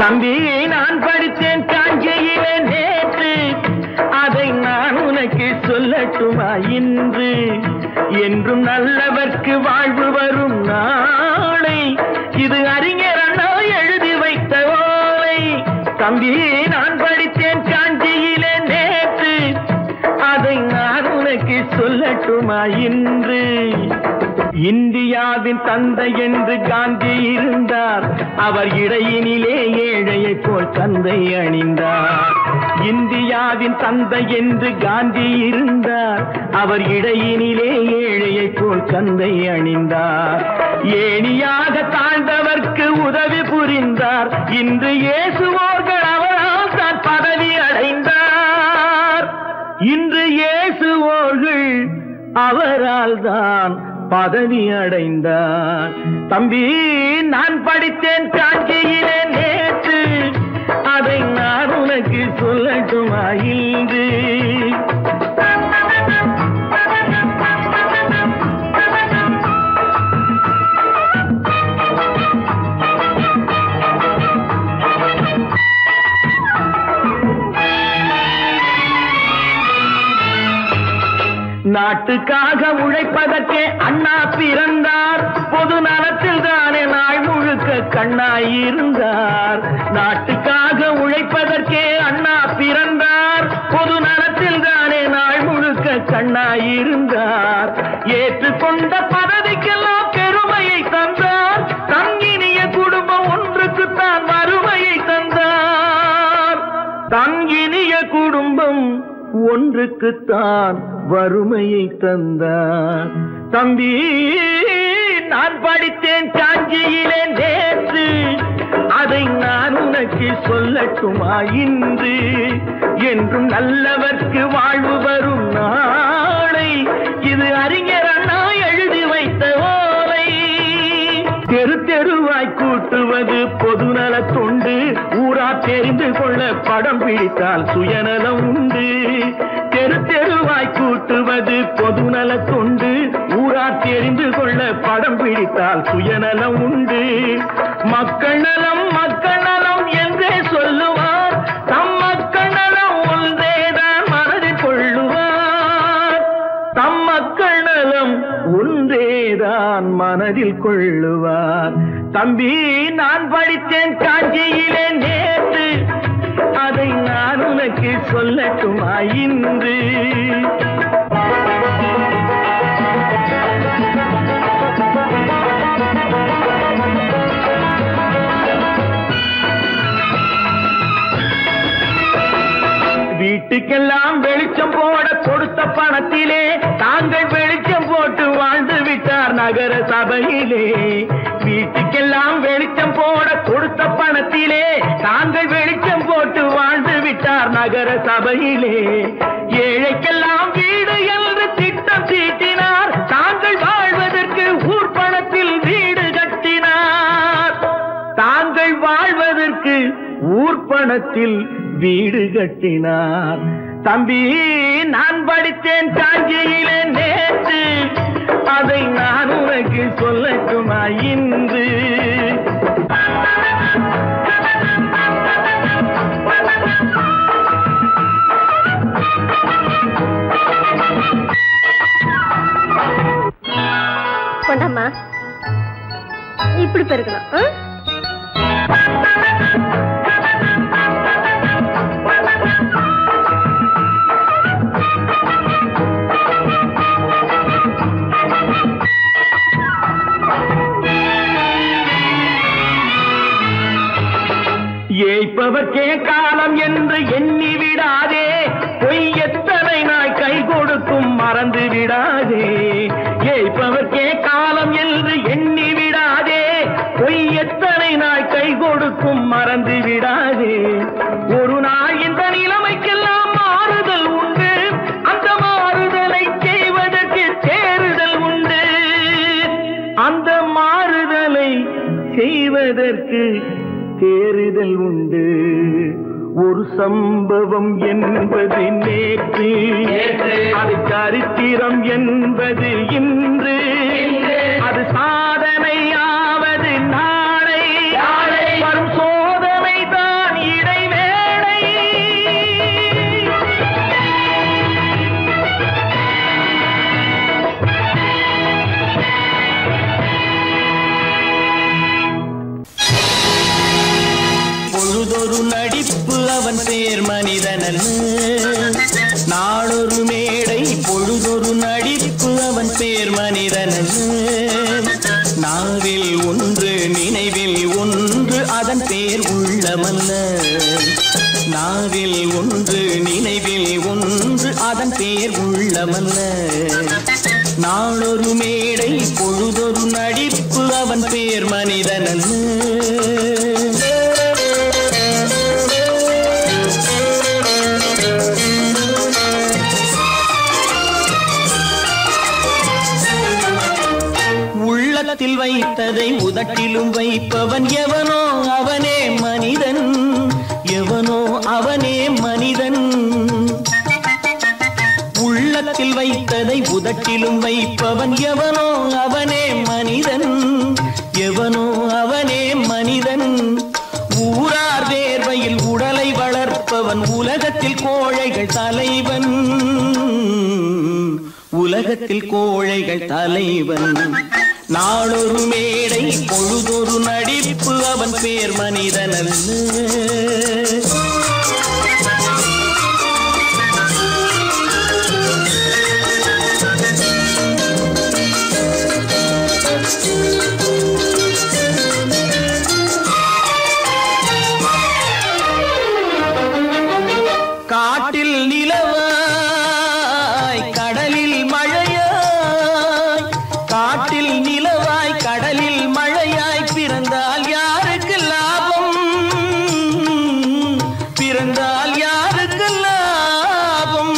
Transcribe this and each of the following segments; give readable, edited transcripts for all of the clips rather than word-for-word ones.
தம்பி நான் படித்தேன் காஞ்சியிலே நேற்று, அதை நான் உனக்கு சொல்லட்டுமா இன்று? என்றும் நல்லவர்க்கு வாழ்வு வரும் நாளை, இது அறிஞர் அண்ணா எழுதி வைத்த ஓலை. தம்பி நான் படித்தேன் காஞ்சியிலே நேற்று, அதை நான் உனக்கு சொல்லட்டுமா இன்று? இந்தியாவின் தந்தை என்று காந்தி இருந்தார், அவர் இடையினிலே ஏழையை போல் தந்தை அணிந்தார். இந்தியாவின் தந்தை என்று காந்தி இருந்தார், அவர் இடையினிலே ஏழையை போல் தந்தை அணிந்தார். ஏணியாக தாழ்ந்தவர்க்கு உதவி புரிந்தார், இன்று இயேசுவோர்கள் அவரால் தான் பதவி அடைந்தார். இன்று இயேசுவோர்கள் அவரால் தான் பதவி அடைந்தார். தம்பி நான் படித்தேன் காஞ்சியிலே நேற்று, அதை நான் உனக்கு சொல்லட்டுமா இன்று? நாட்டுக்காக உழைப்பதற்கே அண்ணா பிறந்தார், பொது நலத்தில் தானே நாள் முழுக்க கண்ணாயிருந்தார். நாட்டுக்காக உழைப்பதற்கே அண்ணா பிறந்தார், பொது நலத்தில் தானே நாள் முழுக்க கண்ணாயிருந்தார். ஏற்றுக்கொண்ட பதவிக்கெல்லாம் பெருமையை தந்தார், தங்கினிய குடும்பம் ஒன்றுக்குத்தான் வறுமையை தந்தார். தங்கினிய குடும்பம் ஒன்றுக்குத்தான் வறுமையை தந்தார். தம்பி நான் படித்தேன் காஞ்சியிலே நேற்று, அதை நான் உனக்கு சொல்லட்டுமா இன்று? என்றும் நல்லவர்க்கு வாழ்வு வரும் நாளை, இது அறிஞர் அண்ணா எழுதி வைத்த ஓலை. தெரு தெருவாய் கூட்டுவது பொதுநல தொண்டு, ஊரா தெரிந்து கொள்ள படம் பிடித்தால் சுயநலம் உண்டு. தெரு தெருவாய் கூட்டுவது பொதுநல தொண்டு, ஊரா தெரிந்து கொள்ள படம் பிடித்தால் சுயநலம் உண்டு. மக்கள் நலம் மக்கள் நலம் என்றே சொல்லுவார், தம் மக்கள் நலம் ஒன்றேதான் மனதில் கொள்ளுவார். தம் மக்கள் நலம் ஒன்றேதான் மனதில் கொள்ளுவார். தம்பி நான் படித்தேன் காஞ்சியிலே நேற்று, அதை நான் உனக்கு சொல்லட்டுமா இன்று? வீட்டுக்கெல்லாம் வெளிச்சம் போட கொடுத்த பணத்திலே தாங்கள் வெளிச்சம் போட்டு வாழ்ந்து விட்டார் நகர சபையிலே. வீட்டுக்கெல்லாம் வெளிச்சம் போட கொடுத்த பணத்திலே தாங்கள் வெளிச்சம் போட்டு வாழ்ந்து விட்டார் நகர சபையிலே. ஏழைக்கெல்லாம் வீடு என்று திட்டம் தீட்டினார், தாங்கள் வாழ்வதற்கு ஊர் பணத்தில் வீடு கட்டினார். தாங்கள் வாழ்வதற்கு ஊர் பணத்தில் வீடு கட்டினார். தம்பி நான் படித்தேன் காஞ்சியிலே நேற்று, அதை நான் உனக்கு சொல்லட்டுமா இன்று? கொண்டாமா இப்படி பெருக்கலாம். ஏய்ப்பவர்க்கே காலம் என்று எண்ணி விடாதே, பொய் எத்தனை நாய் கை கொடுக்கும் மறந்து விடாதே. ஏய்ப்பவர்க்கே காலம் என்று எண்ணி விடாதே, பொய் எத்தனை நாய் கை கொடுக்கும் மறந்து விடாதே. ஒரு நாள் இந்த நிலைமைக்கெல்லாம் மாறுதல் உண்டு, அந்த மாறுதலை செய்வதற்கு தேறுதல் உண்டு. அந்த மாறுதலை செய்வதற்கு தேறுதல் உண்டு. ஒரு சம்பவம் என்பது நேற்று, அது சரித்திரம் என்பது இன்று, அது சாதனையாவது நாளை. வரும் சோதனை பேர் மனிதனல்ல. நாளொரு மேடை பொழுதொரு நடிப்பு அவன் பேர் மனிதனல்ல. நாவில் ஒன்று நினைவில் ஒன்று அதன் பேர் உள்ளமல்ல. நாவில் ஒன்று நினைவில் ஒன்று அதன் பேர் உள்ளமல்ல. நாளொரு மேடை பொழுதொரு நடிப்பு அவன் பேர் மனிதனல்ல. உள்ளத்தில் வைத்ததை உதட்டிலும் வைப்பவன் எவனோ அவனே மனிதன். எவனோ அவனே மனிதன். உள்ளத்தில் வைத்ததை உதட்டிலும் வைப்பவன் எவனோ அவனே மனிதன். எவனோ அவனே மனிதன். ஊரார் வேர்வையில் உடலை வளர்ப்பவன் உலகத்தில் கோழைகள் தலைவன். உலகத்தில் கோழைகள் தலைவன். நாளொரு மேடை பொழுதொரு நடிப்பு அவன் பேர் மனிதனல்ல. காட்டில் நிலவாய் கடலில் மழையாய். காட்டில் நிலவாய் கடலில் மழையாய் பிறந்தால் யாருக்கு லாபம்? பிறந்தால் யாருக்கு லாபம்?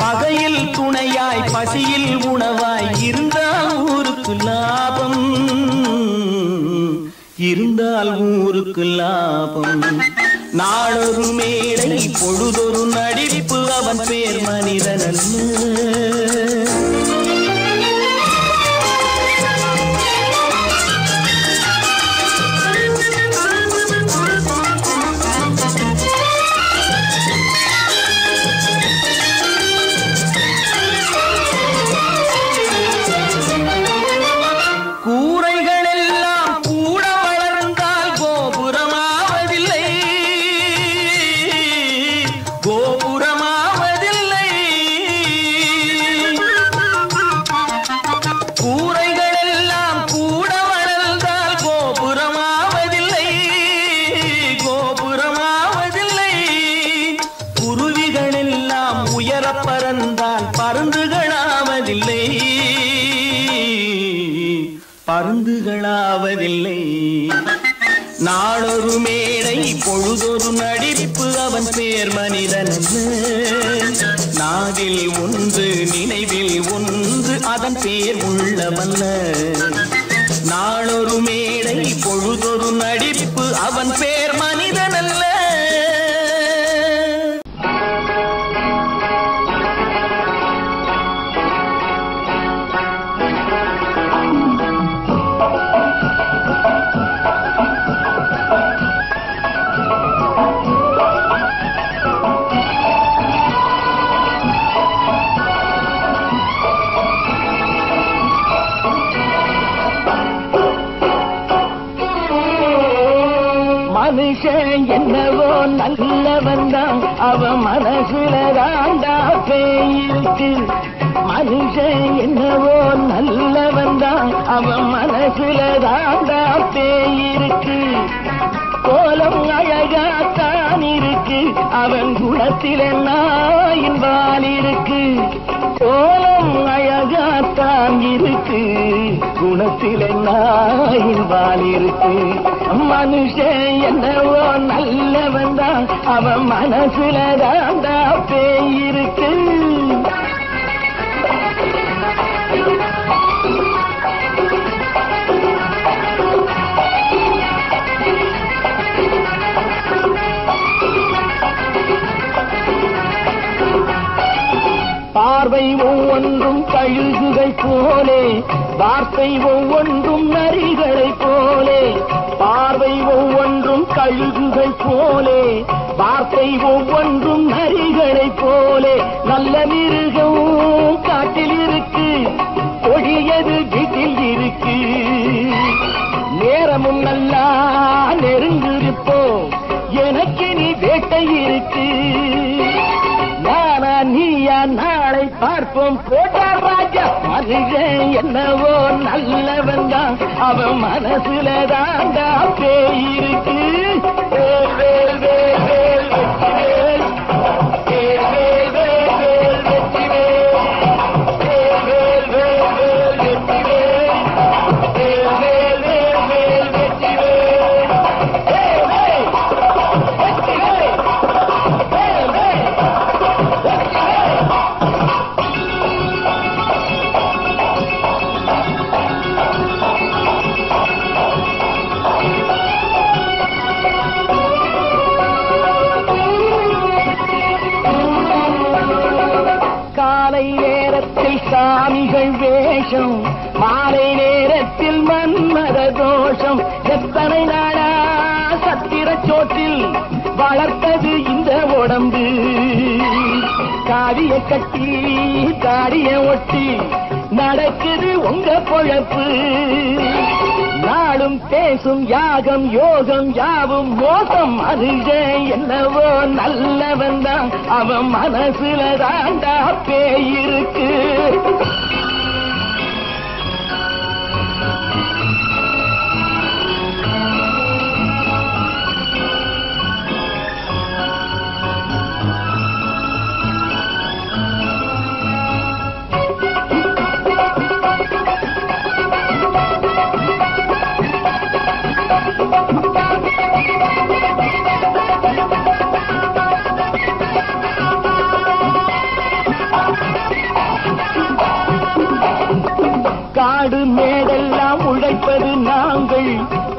பகையில் துணையாய் பசியில் உணவாய் இருந்தால் ஊருக்கு லாபம். இருந்தால் ஊருக்கு லாபம். நாளொரு மேடை பொழுதொரு நடிப்பு அவன் பேர் மனிதனல்ல. பருந்துகளாவதில்லை. நாளொரு மேடை பொழுதொரு நடிப்பு அவன் பேர் மனிதனல்ல. நாவில் ஒன்று நினைவில் ஒன்று அதன் பேர் உள்ளமல்ல. நாளொரு மேடை பொழுதொரு நடிப்பு அவன் பேர் மனிதனல்ல. மனுஷன் என்னவோ நல்லவன் தான், அவன் மனசுல தாண்டா பேயிருக்கு. மனுஷன் என்னவோ நல்லவன் தான், அவன் மனசுல தாண்டா பேயிருக்கு. கோலம் அழகாத்தான் இருக்கு, அவன் குணத்தில நாயின் வால் இருக்கு. கோலம் அழகாத்தான் இருக்கு, குணத்தில நாயின் வால் இருக்கு. மனுஷன் என்னவோ நல்லவன் தான், அவன் மனசுல தாண்டா பேயிருக்கு. பார்வை ஒவ்வொன்றும் கழுகுகை போலே, வார்த்தை ஒவ்வொன்றும் நரிகளை போலே. பார்வை ஒவ்வொன்றும் கழுகுகை போலே, வார்த்தை ஒவ்வொன்றும் நரிகளை போலே. நல்ல மிருகம் காட்டில் இருக்கு, கொடியது வீட்டில் இருக்கு. நேரமும் நல்லா நெருங்கிருப்போம், எனக்கு நீ வேட்டை மனுஷன் என்னவோ நல்லவன் தான், அவன் மனசுல தாண்டா பேய் இருக்கு. சாமிகள் வேஷம், மாலை நேரத்தில் மன்மத தோஷம். எத்தனை நாளா சத்திர சோற்றில் வளர்த்தது இந்த உடம்பு. காவிய கட்டி தாடிய ஒட்டி நடக்குது உங்க பொழப்பு. நாளும் பேசும் யாகம் யோகம் யாவும் மோசம். மனுஷன் என்னவோ நல்லவன் தான், அவன் மனசுல தாண்டா பேய் இருக்கு. காடு மேடெல்லாம் உழைப்பது நாங்கள்,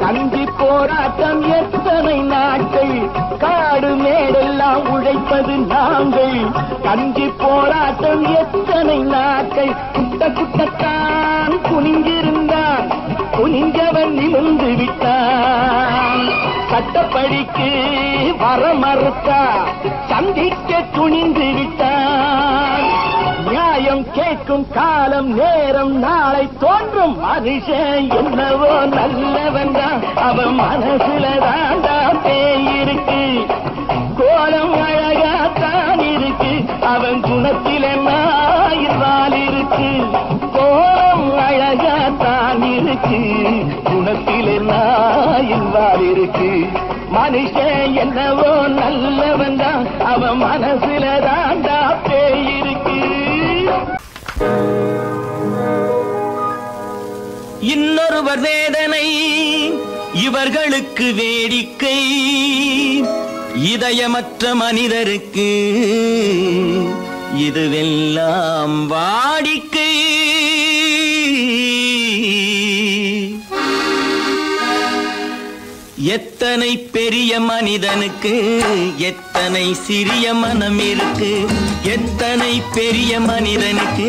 கஞ்சி போராட்டம் எத்தனை நாட்கள். காடு மேடெல்லாம் உழைப்பது நாங்கள், கஞ்சி போராட்டம் எத்தனை நாட்கள். குட்ட குட்டத்தான் குனிஞ்சிருந்தான், குனிஞ்சவன் நிமிர்ந்து விட்டான். சட்டப்படிக்கு வர மறுத்தா, சந்திக்க துணிந்து விட்டான். நியாயம் கேட்கும் காலம் நேரம் நாளை தோன்றும். மனுஷன் என்னவோ நல்லவன் தான், அவன் மனசுல தாண்டா பேய் இருக்கு. கோலம் அழகாத்தான் இருக்கு, அவன் குணத்தில நாயில்வால் இருக்கு. கோலம் அழகாத்தான் இருக்கு, குணத்தில நாயில்வால் இருக்கு. மனுஷன் என்னவோ நல்லவன் தான், அவன் மனசுல தாண்டா பேய் இருக்கு. இன்னொருவர் வேதனை இவர்களுக்கு வேடிக்கை, இதயமற்ற மனிதருக்கு இதுவெல்லாம் வாடிக்கை. எத்தனை பெரிய மனிதனுக்கு எத்தனை சிறிய மனம் இருக்கு. எத்தனை பெரிய மனிதனுக்கு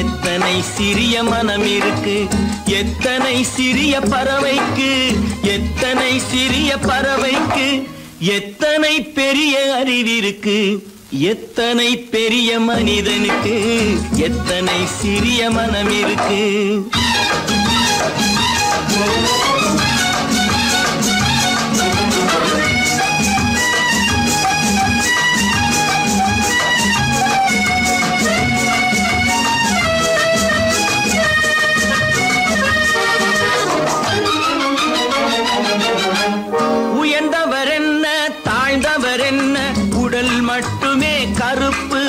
எத்தனை சிறிய மனம் இருக்கு. எத்தனை சிறிய பறவைக்கு எத்தனை சிறிய பறவைக்கு எத்தனை பெரிய அறிவிருக்கு. எத்தனை பெரிய மனிதனுக்கு எத்தனை சிறிய மனம் இருக்கு. மட்டுமே கருப்பு,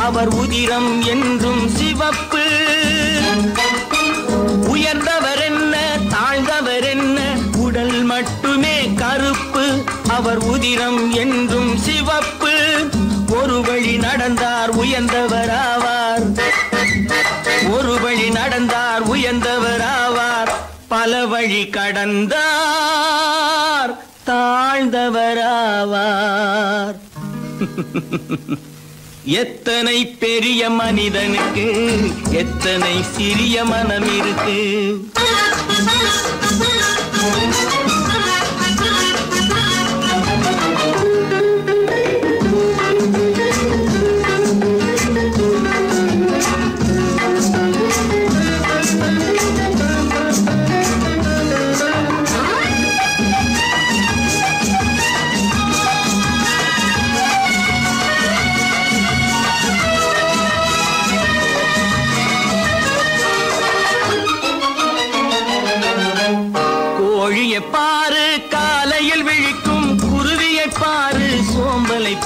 அவர் உதிரம் என்றும் சிவப்பு. உயர்ந்தவர் என்ன தாழ்ந்தவர் என்ன, உடல் மட்டுமே கருப்பு, அவர் உதிரம் என்றும் சிவப்பு. ஒரு வழி நடந்தார் உயர்ந்தவராவார், ஒரு வழி நடந்தார் உயர்ந்தவராவார். பல வழி கடந்தார் தாழ்ந்தவராவார். எத்தனை பெரிய மனிதனுக்கு எத்தனை சிறிய மனம் இருக்கு.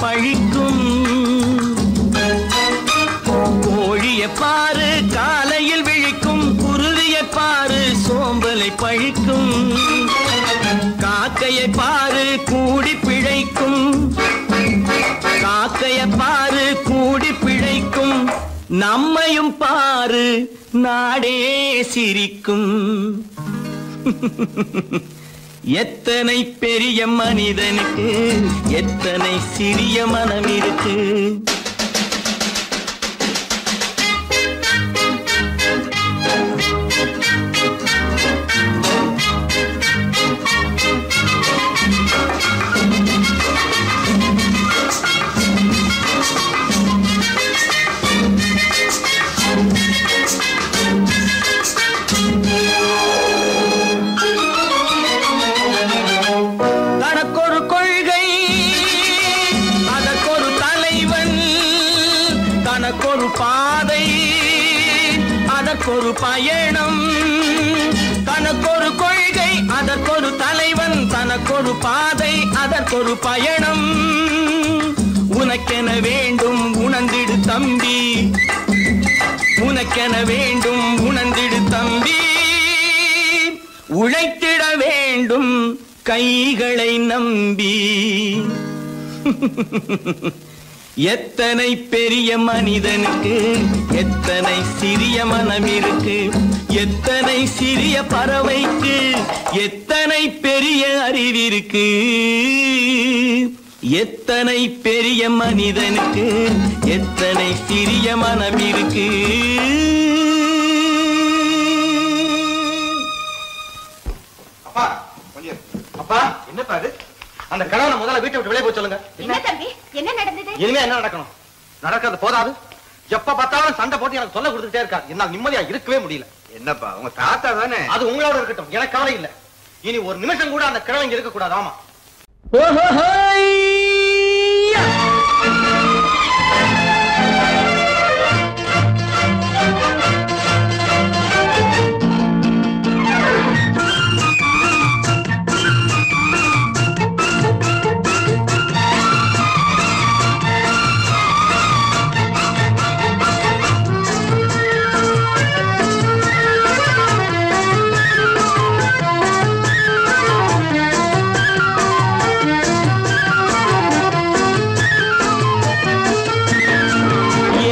பழிக்கும். கோழியை பாரு காலையில் விழிக்கும், குருவியை பாரு சோம்பலை பழிக்கும். காக்கையை பாரு கூடி பிழைக்கும், காக்கையை பாரு கூடி பிழைக்கும். நம்மையும் பாரு நாடே சிரிக்கும். எத்தனை பெரிய மனிதனுக்கு எத்தனை சிறிய மனம் இருக்கு. ஒரு பயணம் தனக்கொரு கொள்கை, அதற்கொரு தலைவன், தனக்கொரு பாதை, அதற்கொரு பயணம். உனக்கென வேண்டும் உணர்ந்திடு தம்பி, உனக்கென வேண்டும் உணர்ந்திடு தம்பி. உழைத்திட வேண்டும் கைகளை நம்பி. எத்தனை பெரிய மனிதனுக்கு எத்தனை சிறிய மனம் இருக்கு. எத்தனை சிறிய பறவைக்கு எத்தனை பெரிய அறிவிருக்கு. எத்தனை பெரிய மனிதனுக்கு எத்தனை சிறிய மனம் இருக்கு. அப்பா அப்பா என்னப்பா அது? அந்த கணவனை முதல்ல வீட்டை விட்டு வெளியே போய் சொல்லுங்க. என்ன தம்பி, என்ன நடந்தது? இனிமே என்ன நடக்கணும்? நடக்கிறது போதாது, எப்ப பார்த்தாலும் சண்டை போட்டு எனக்கு சொல்ல கொடுத்துட்டே இருக்கா. என்னால் நிம்மதியா இருக்கவே முடியல. என்னப்பா உங்க தாத்தா தானே? அது உங்களோட இருக்கட்டும், எனக்கு கவலை இல்ல. இனி ஒரு நிமிஷம் கூட அந்த கிழவங்க இருக்க கூடாது. ஆமா.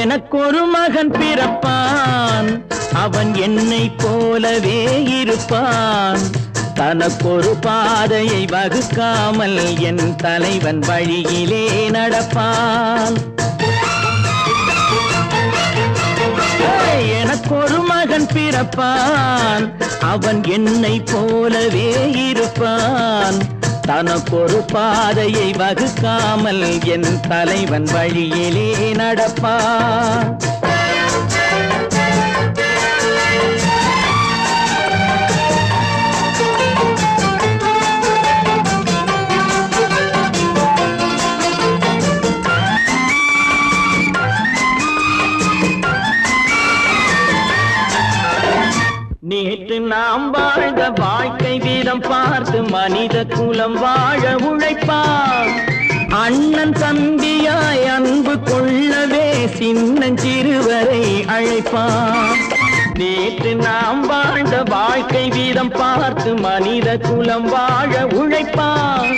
எனக்கொரு மகன் பிறப்பான், அவன் என்னை போலவே இருப்பான். தனக்கொரு பாதையை வகுக்காமல் என் தலைவன் வழியிலே நடப்பான். எனக்கொரு மகன் பிறப்பான், அவன் என்னை போலவே இருப்பான். தனக்கொரு பாதையை வகுக்காமல் என் தலைவன் வழியிலே நடப்பான். நேற்று நாம் வாழ்ந்த வாழ்க்கை வீதம் பார்த்து மனித குலம் வாழ உழைப்பான். அண்ணன் தம்பியாய் அன்பு கொள்ளவே சின்னஞ்சிறுவரை அழைப்பான். நேற்று நாம் வாழ்ந்த வாழ்க்கை வீதம் பார்த்து மனித குலம் வாழ உழைப்பான்.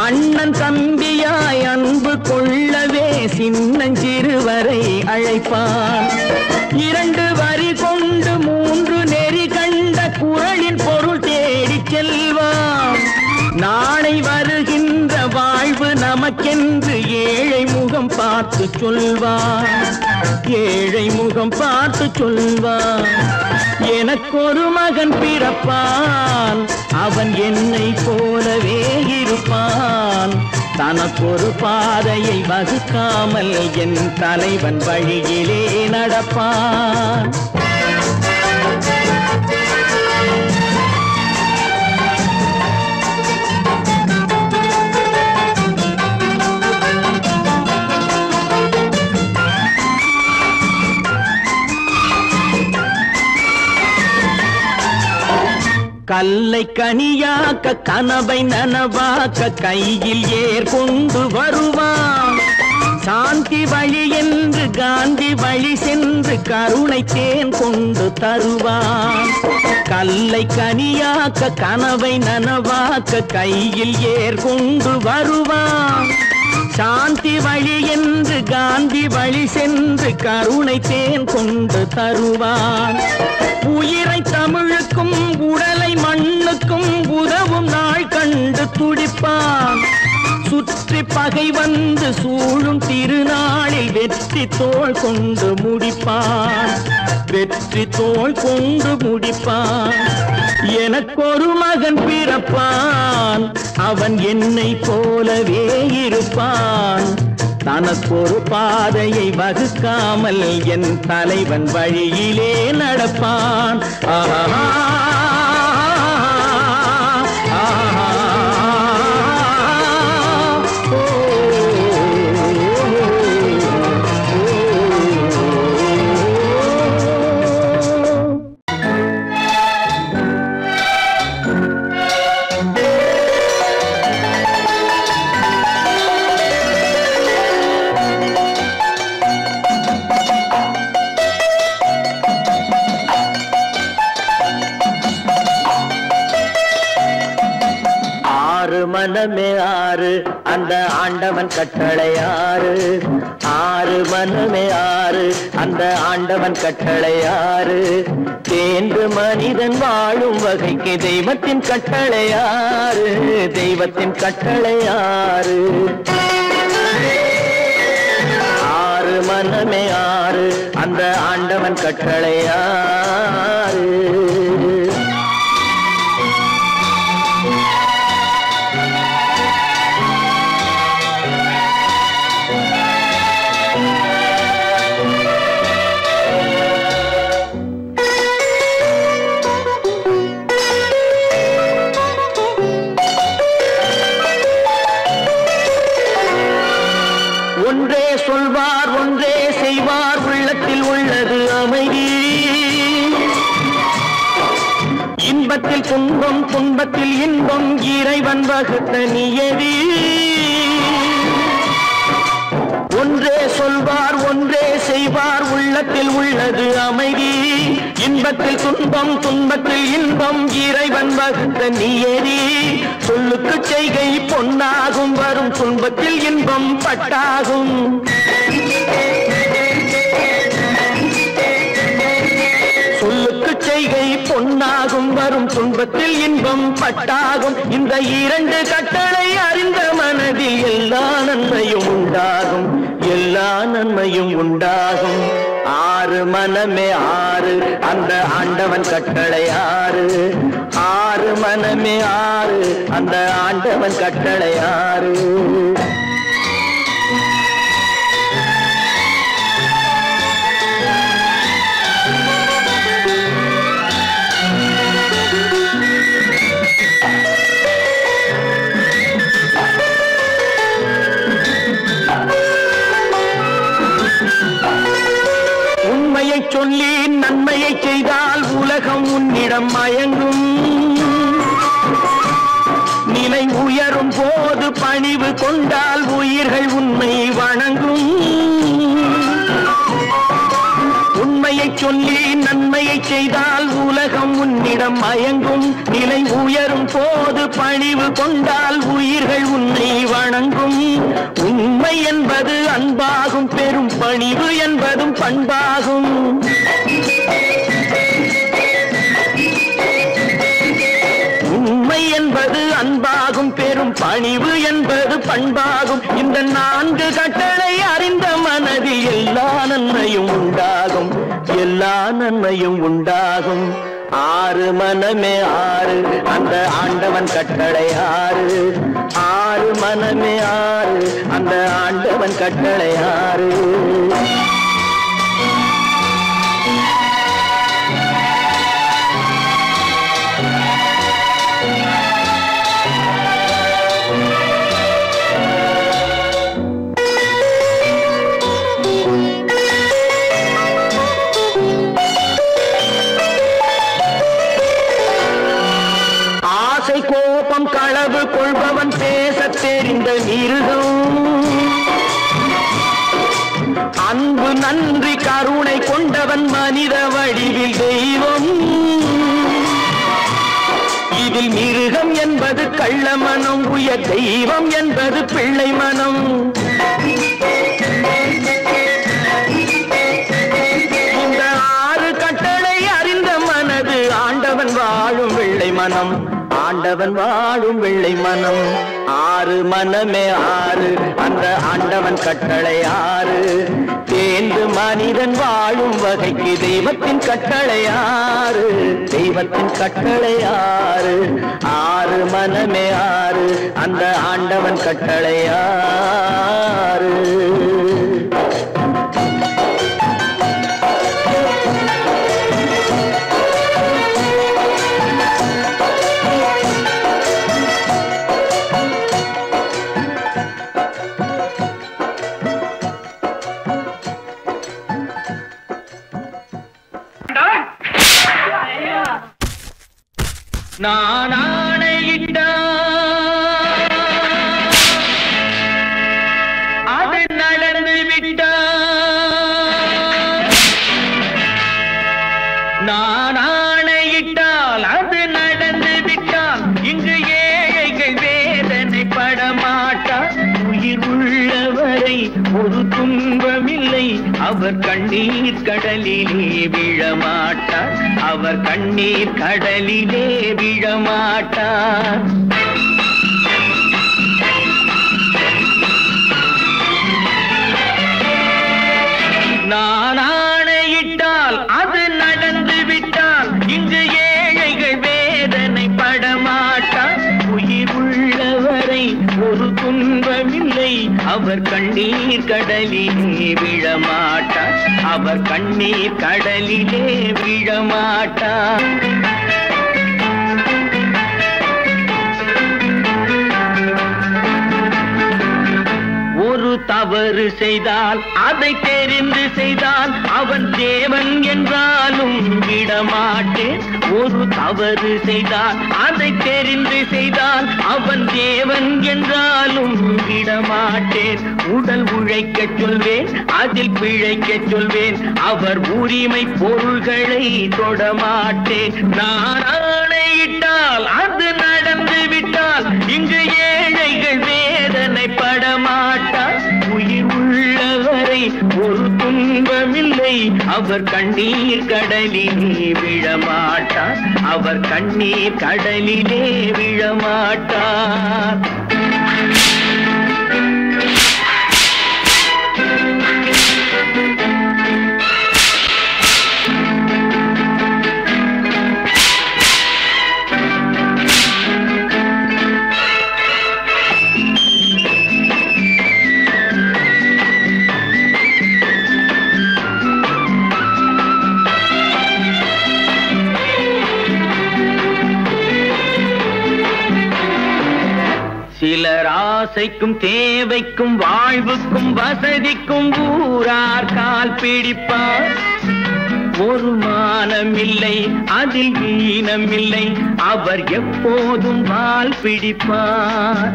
அண்ணன் தம்பியாய் அன்பு கொள்ளவே சின்னஞ்சிறுவரை அழைப்பான். இரண்டு வரி கொண்டு மூன்று நெறி கண்ட குறளின் பொருள் தேடி செல்வான். நாளை வருகின்ற வாழ்வு நமக்கென்று ஏழை முகம் பார்த்து சொல்வான். ஏழை முகம் பார்த்து சொல்வான். எனக்கொரு மகன் பிறப்பான், அவன் என்னை போலவே இருப்பான். தனக்கொரு பாதையை வகுக்காமல் என் தலைவன் வழியிலே நடப்பான். கல்லை கனியாக்க கனவை நனவாக்க கையில் ஏற்கொண்டு வருவான். சாந்தி வழி என்று காந்தி வழி சென்று கருணை தேன் கொண்டு தருவான். கல்லை கனியாக்க கனவை நனவாக்க கையில் ஏற்கொண்டு வருவான். சாந்தி வழி என்று காந்தி வழி சென்று கருணை தேன் கொண்டு தருவான். உயிரை தமிழுக்கும் உடலை மண்ணுக்கும் உதவும் நாள் கண்டு துடிப்பான். சுற்றி பகை வந்து சூழும் திருநாளில் வெற்றி தோள் கொண்டு முடிப்பான். வெற்றி தோள் கொண்டு முடிப்பான். எனக்கொரு மகன் பிறப்பான், அவன் என்னை போலவே இருப்பான். தனக்கொரு பாதையை வகுக்காமல் என் தலைவன் வழியிலே நடப்பான். ஆஹா மனமே ஆறு அந்த ஆண்டவன் கட்டளை ஆறு. ஆறு மனமே ஆறு அந்த ஆண்டவன் கட்டளை ஆறு. தேர்ந்து மனிதன் வாழும் வகைக்கு தெய்வத்தின் கட்டளை ஆறு. தெய்வத்தின் கட்டளை ஆறு. ஆறு மனமே ஆறு அந்த ஆண்டவன் கட்டளை ஆறு. ஒன்றே சொல்வார் ஒன்றே செய்வார், உள்ளத்தில் உள்ளது அமைதி. இன்பத்தில் துன்பம் துன்பத்தில் இன்பம் இறைவன் வகுத்த நியதி. ஒன்றே சொல்வார் ஒன்றே செய்வார், உள்ளத்தில் உள்ளது அமைதி. இன்பத்தில் துன்பம் துன்பத்தில் இன்பம் இறைவன் வகுத்த நியதி. சொல்லுக்கு செய்கை பொன்னாகும், வரும் துன்பத்தில் இன்பம் பட்டாகும். சொல்லுக்கு செய்கை பொன்னாகும், வரும் துன்பத்தில் இன்பம் பட்டாகும். இந்த இரண்டு கட்டளை அறிந்த மனதில் எல்லா நன்மையும் உண்டாகும். எல்லா நன்மையும் உண்டாகும். ஆறு மனமே ஆறு அந்த ஆண்டவன் கட்டளை ஆறு. ஆறு மனமே ஆறு அந்த ஆண்டவன் கட்டளை ஆறு. உண்மையை சொல்லி நன்மையை செய்தால் உலகம் உன்னிடம் மயங்கும். நிலை உயரும் போது பணிவு கொண்டால் உயிர்கள் உன்னை வணங்கும். உண்மையை சொல்லி நன்மையை செய்தால் உலகம் உன்னிடம் மயங்கும். நிலை உயரும் போது பணிவு கொண்டால் உயிர்கள் உன்னை வணங்கும். உண்மை என்பது அன்பாகும், பெரும் பணிவு என்பதும் பண்பாகும். உண்மை என்பது அன்பாகும், பெரும் பணிவு என்பது பண்பாகும். இந்த நான்கு கட்டளை அறிந்த மனதில் எல்லா நன்மையும் உண்டாகும். எல்லா நன்மையும் உண்டாகும். ஆறு மனமே ஆறு அந்த ஆண்டவன் கட்டளை ஆறு. ஆறு மனமே ஆறு அந்த ஆண்டவன் கட்டளை ஆறு. மிருகம், அன்பு நன்றி கருணை கொண்டவன் மனித வடிவில் தெய்வம். இதில் மிருகம் என்பது கள்ள மனம், உயர் தெய்வம் என்பது பிள்ளை மனம். இந்த 6 கட்டளை அறிந்த மனது ஆண்டவன் வாழும் வெள்ளை மனம், ஆண்டவன் வாழும் வெள்ளை மனம். 6 மனமே 6, அந்த ஆண்டவன் கட்டளை 6. தேர்ந்து மனிதன் வாழும் வகைக்கு தெய்வத்தின் கட்டளை 6, தெய்வத்தின் கட்டளை 6. 6 மனமே 6, அந்த ஆண்டவன் கட்டளை 6. நான் ஆணையிட்டால் அது நடந்து விட்டால், நான் ஆணையிட்டால் அது நடந்து விட்டால், இங்கு ஏழைகள் வேதனை படமாட்டார். உயிர் உள்ளவரை ஒரு துன்பமில்லை, அவர் கண்ணீர் கடலிலே விழமாட்டார், அவர் கண்ணீர் கடலிலே விழமாட்டார். நான் ஆணையிட்டால் அது நடந்து விட்டால், இங்கு ஏழைகள் வேதனை படமாட்டார். உயிர் உள்ளவரை ஒரு துன்பமில்லை, அவர் கண்ணீர் கடலிலே விழமாட்டார், அவர் கண்ணீர் கடலிலே விழமாட்டார். ஒரு தவறு செய்தால் அதை தெரிந்து செய்தால் அவன் தேவன் என்றாலும் விடமாட்டேன். ஒரு தவறு செய்தால் அதை தெரிந்து செய்தால் அவன் தேவன் என்றாலும் விடமாட்டேன். உடல் உழைக்க சொல்வேன், அதில் பிழைக்க சொல்வேன், அவர் உரிமை பொருள்களை தொடமாட்டேன். நான் ஆணையிட்டால் அது நடந்து விட்டால், இங்கு ஏழைகள் வேதனை படமாட்டார். உயிர் உள்ளவரை ஒரு துன்பமில்லை, அவர் கண்ணீர் கடலிலே விழமாட்டார், அவர் கண்ணீர் கடலிலே விழமாட்டார். சிலர் ஆசைக்கும் தேவைக்கும் வாழ்வுக்கும் வசதிக்கும் ஊரார் கால் பிடிப்பார். ஒரு மானமில்லை, அதில் ஈனமில்லை, அவர் எப்போதும் வால் பிடிப்பார்.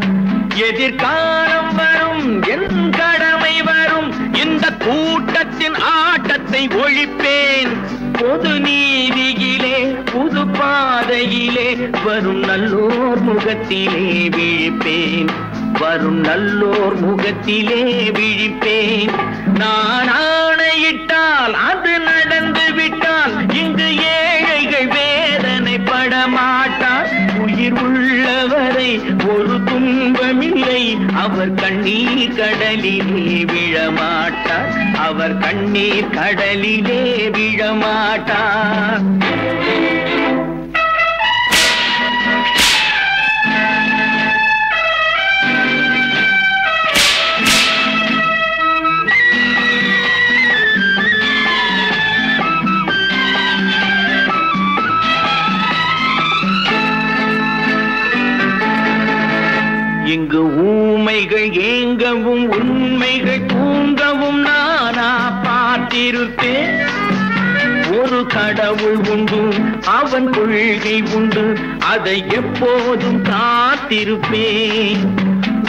எதிர்காலம் வரும், என் கடமை வரும், இந்த கூட்டத்தின் ஆட்டத்தை ஒழிப்பேன். பொது நீதியிலே புது பாதையிலே வரும் நல்லோர் முகத்திலே விழிப்பேன், வரும் நல்லோர் முகத்திலே விழிப்பேன். நான் ஆணையிட்டால் அது நடந்து விட்டால், இங்கு ஏழைகள் வேதனை படமாட்டார். உயிர் உள்ளவரை ஒரு துன்பமில்லை, அவர் கண்ணீர் கடலிலே விழமாட்டார், அவர் கண்ணீர் கடலிலே விழமாட்டார். இங்கு ஊமைகள் ஏங்கவும் உண்மைகள் தூங்கவும் நானா பார்த்திருப்பேன். ஒரு கடவுள் உண்டு, அவன் கொள்கை உண்டு, அதை எப்போதும் காத்திருப்பேன்.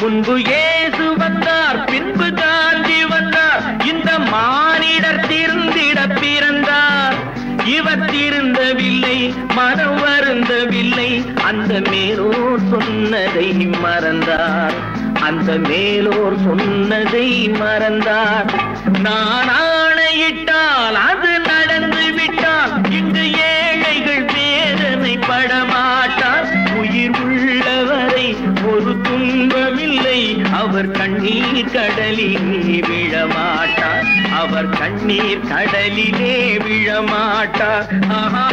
முன்பு இயேசு வந்தார், பின்பு காந்தி வந்தார், இந்த மானிடர் திருந்திட பிறந்தார். இவர் திருந்தவில்லை, மனம் வருந்தவில்லை, அந்த மேலோர் சொன்னதை மறந்தார். அந்த மேலோர் சொன்னதை மறந்தார். நான் ஆணையிட்டால் அது நடந்து விட்டால் இங்கு ஏழைகள் வேதனை படமாட்டார். உயிர் உள்ளவரை ஒரு துன்பமில்லை, அவர் கண்ணீர் கடலிலே விழமாட்டார். அவர் கண்ணீர் கடலிலே விழமாட்டார். ஆஹா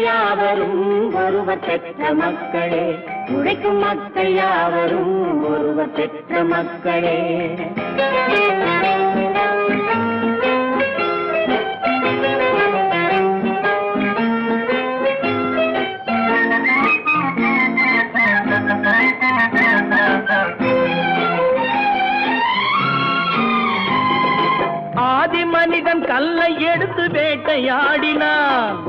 யாவரும் ஒருவர் பெற்ற மக்களே, உழைக்கும் மக்கள் யாவரும் ஒருவர் பெற்ற மக்களே. ஆதி மனிதன் கல்லை எடுத்து வேட்டையாடினான்,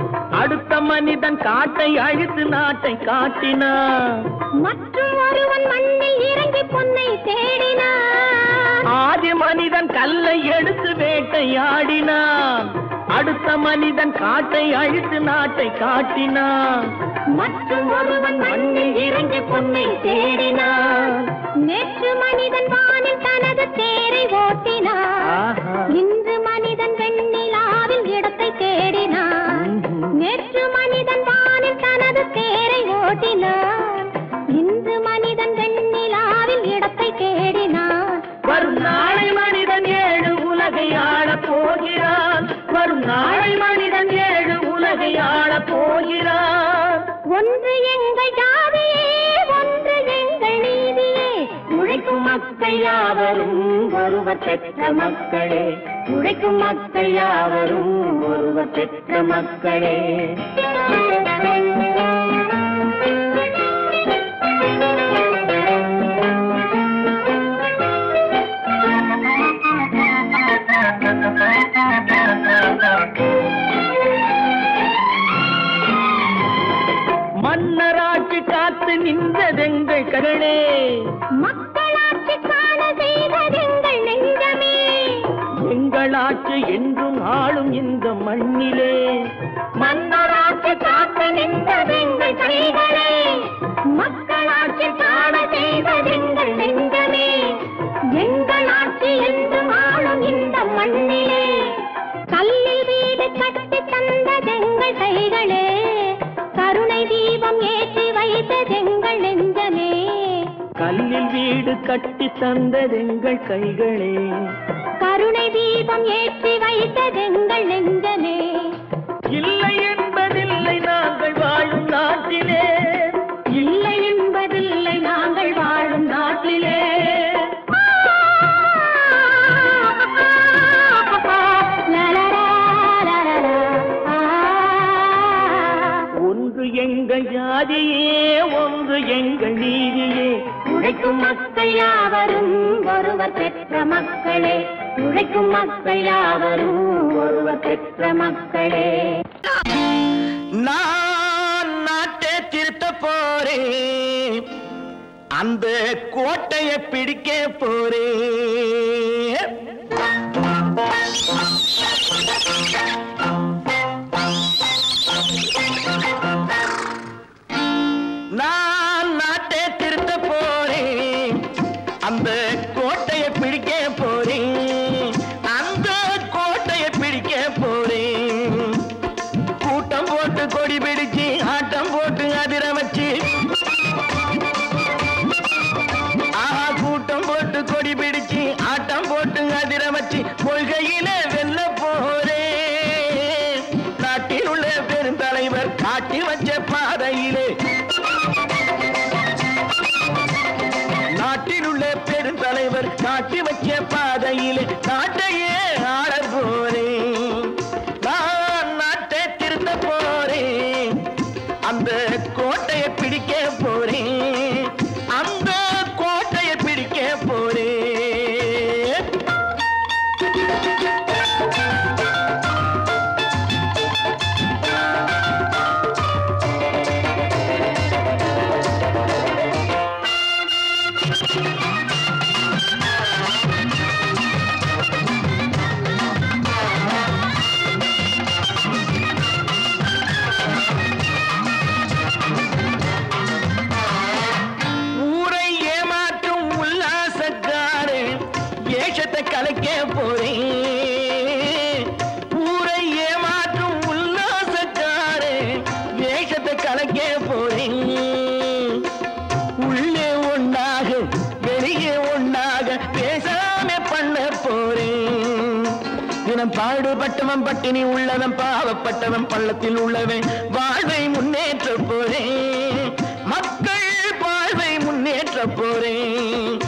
அடுத்த மனிதன் காட்டை அழித்து நாட்டை காட்டினான். மற்றும் ஒருவன் மண்ணில் இறங்கி பொன்னை தேடினான். ஆதி மனிதன் கல்லை எடுத்து வேட்டையாடினான், அடுத்த மனிதன் காட்டை அழித்து நாட்டை காட்டினான். மற்றும் ஒருவன் மண்ணில் இறங்கி பொன்னை தேடினான். நேற்று மனிதன் வானில் தனது தேரை ஓட்டினான். இன்று மனிதன் வெண்ணிலாவில் இடத்தை தேடினான். நேற்று மனிதன் வானில் தனது தேரை ஓட்டினான். இன்று மனிதன் வெண்ணிலாவில் இடத்தை தேடினான். வரும் நாளை மனிதன் 7 உலகை ஆளப் போகிறான். வரும் நாளை மனிதன் 7 உலகை ஆளப் போகிறான். ஒன்று எங்கள் ஜாதியே, ஒன்று எங்கள் நீதியே, உழைக்கும் மக்கள் யாவரும் ஒருவர் பெற்ற மக்களே, உழைக்கும் மக்கள் யாவரும் ஒருவர் பெற்ற மக்களே. மன்னராட்சி காத்து நின்றதெங்கள் கருணே, மக்களாட்சி காண செய்ததெங்கள் நெஞ்சமே, எங்களாட்சி என்றும் ஆளும் இந்த மண்ணிலே. மன்னராட்சி காத்து நின்றதெங்கள் கைகளே, மக்களாட்சி காண செய்ததெங்கள் நெஞ்சமே, எங்களாட்சி என்றும் ஆளும் இந்த மண்ணிலே. கல்லில் வீடு கட்டி தந்ததெங்கள் கைகளே, கருணை தீபம் ஏற்றி வைத்ததெங்கள் நெஞ்சமே. கல்லில் வீடு கட்டி தந்ததெங்கள் கைகளே, கருணை தீபம் ஏற்றி வைத்ததெங்கள் நெஞ்சமே. இல்லை என்பதில்லை நாங்கள் வாழும் நாட்டிலே, இல்லை என்பதில்லை நாங்கள் வாழும் நாட்டிலே. ஒன்று எங்கள் ஜாதியே, ஒன்று எங்கள் நீதியே, உழைக்கும் மக்கள் யாவரும் ஒருவர் பெற்ற மக்களே, உழைக்கும் மக்கள் யாவரும் ஒருவர் பெற்ற மக்களே. நான் நாட்டை திருத்த போறேன், அந்த கோட்டையை பிடிக்க போறேன். நான் நாட்டை திருத்த போறேன், அந்த கோட்டையை பிடிக்க போறேன், அந்த கோட்டையை பிடிக்க போறேன். கூட்டம் போட்டு கொடி பிடிச்சு ஆட்டம் போட்டு அதிர வச்சு, கூட்டம் போட்டு கொடி பிடிச்சு ஆட்டம் போட்டு அதிர வச்சு கொள்கையில வெல்ல போறேன். நாட்டில் உள்ள பெருந்தலைவர் காட்டி வச்ச பாதையிலே, நாட்டில் உள்ள பெருந்தலைவர் காட்டி வச்ச பாதையிலே நாட்டையே ஆள போறேன். நான் நாட்டை திருத்த போறேன், அந்த கோட்டையை பிடிக்க போறேன், அந்த கோட்டையை தொலைக்க போறேன். உள்ளே ஒண்ணாக வெளியே ஒண்ணாக பேசாம பண்ண போறேன். தினம் பாடுபட்டவன் பட்டினி உள்ளவன் பாவப்பட்டவன் பள்ளத்தில் உள்ளவன் வாழ்வை முன்னேற்ற போறேன். மக்கள் வாழ்வை முன்னேற்ற போறேன்.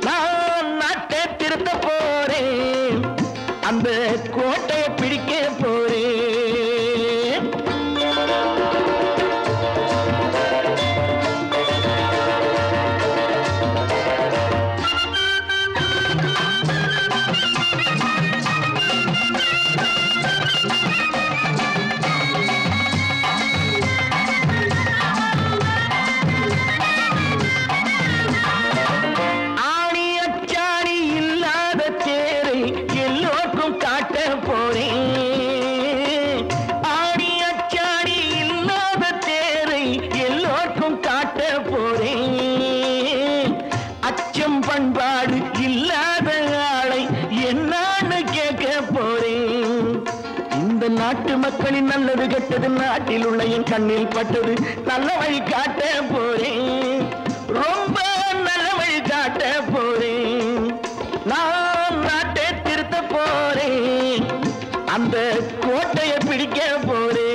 நான் நாட்டை திருத்த போறேன். அந்த கோட்டையை பிடிக்க போறேன். பண்பாடு இல்லாத ஆளை என்னான்னு கேட்க போறேன். இந்த நாட்டு மக்களின் நல்லது கெட்டது நாட்டில் உள்ள என் கண்ணில் பட்டது நல்ல வழி காட்ட போறேன். ரொம்ப நல்ல வழி காட்ட போறேன். நான் நாட்டை திருத்த போறேன். அந்த கோட்டையை பிடிக்க போறேன்.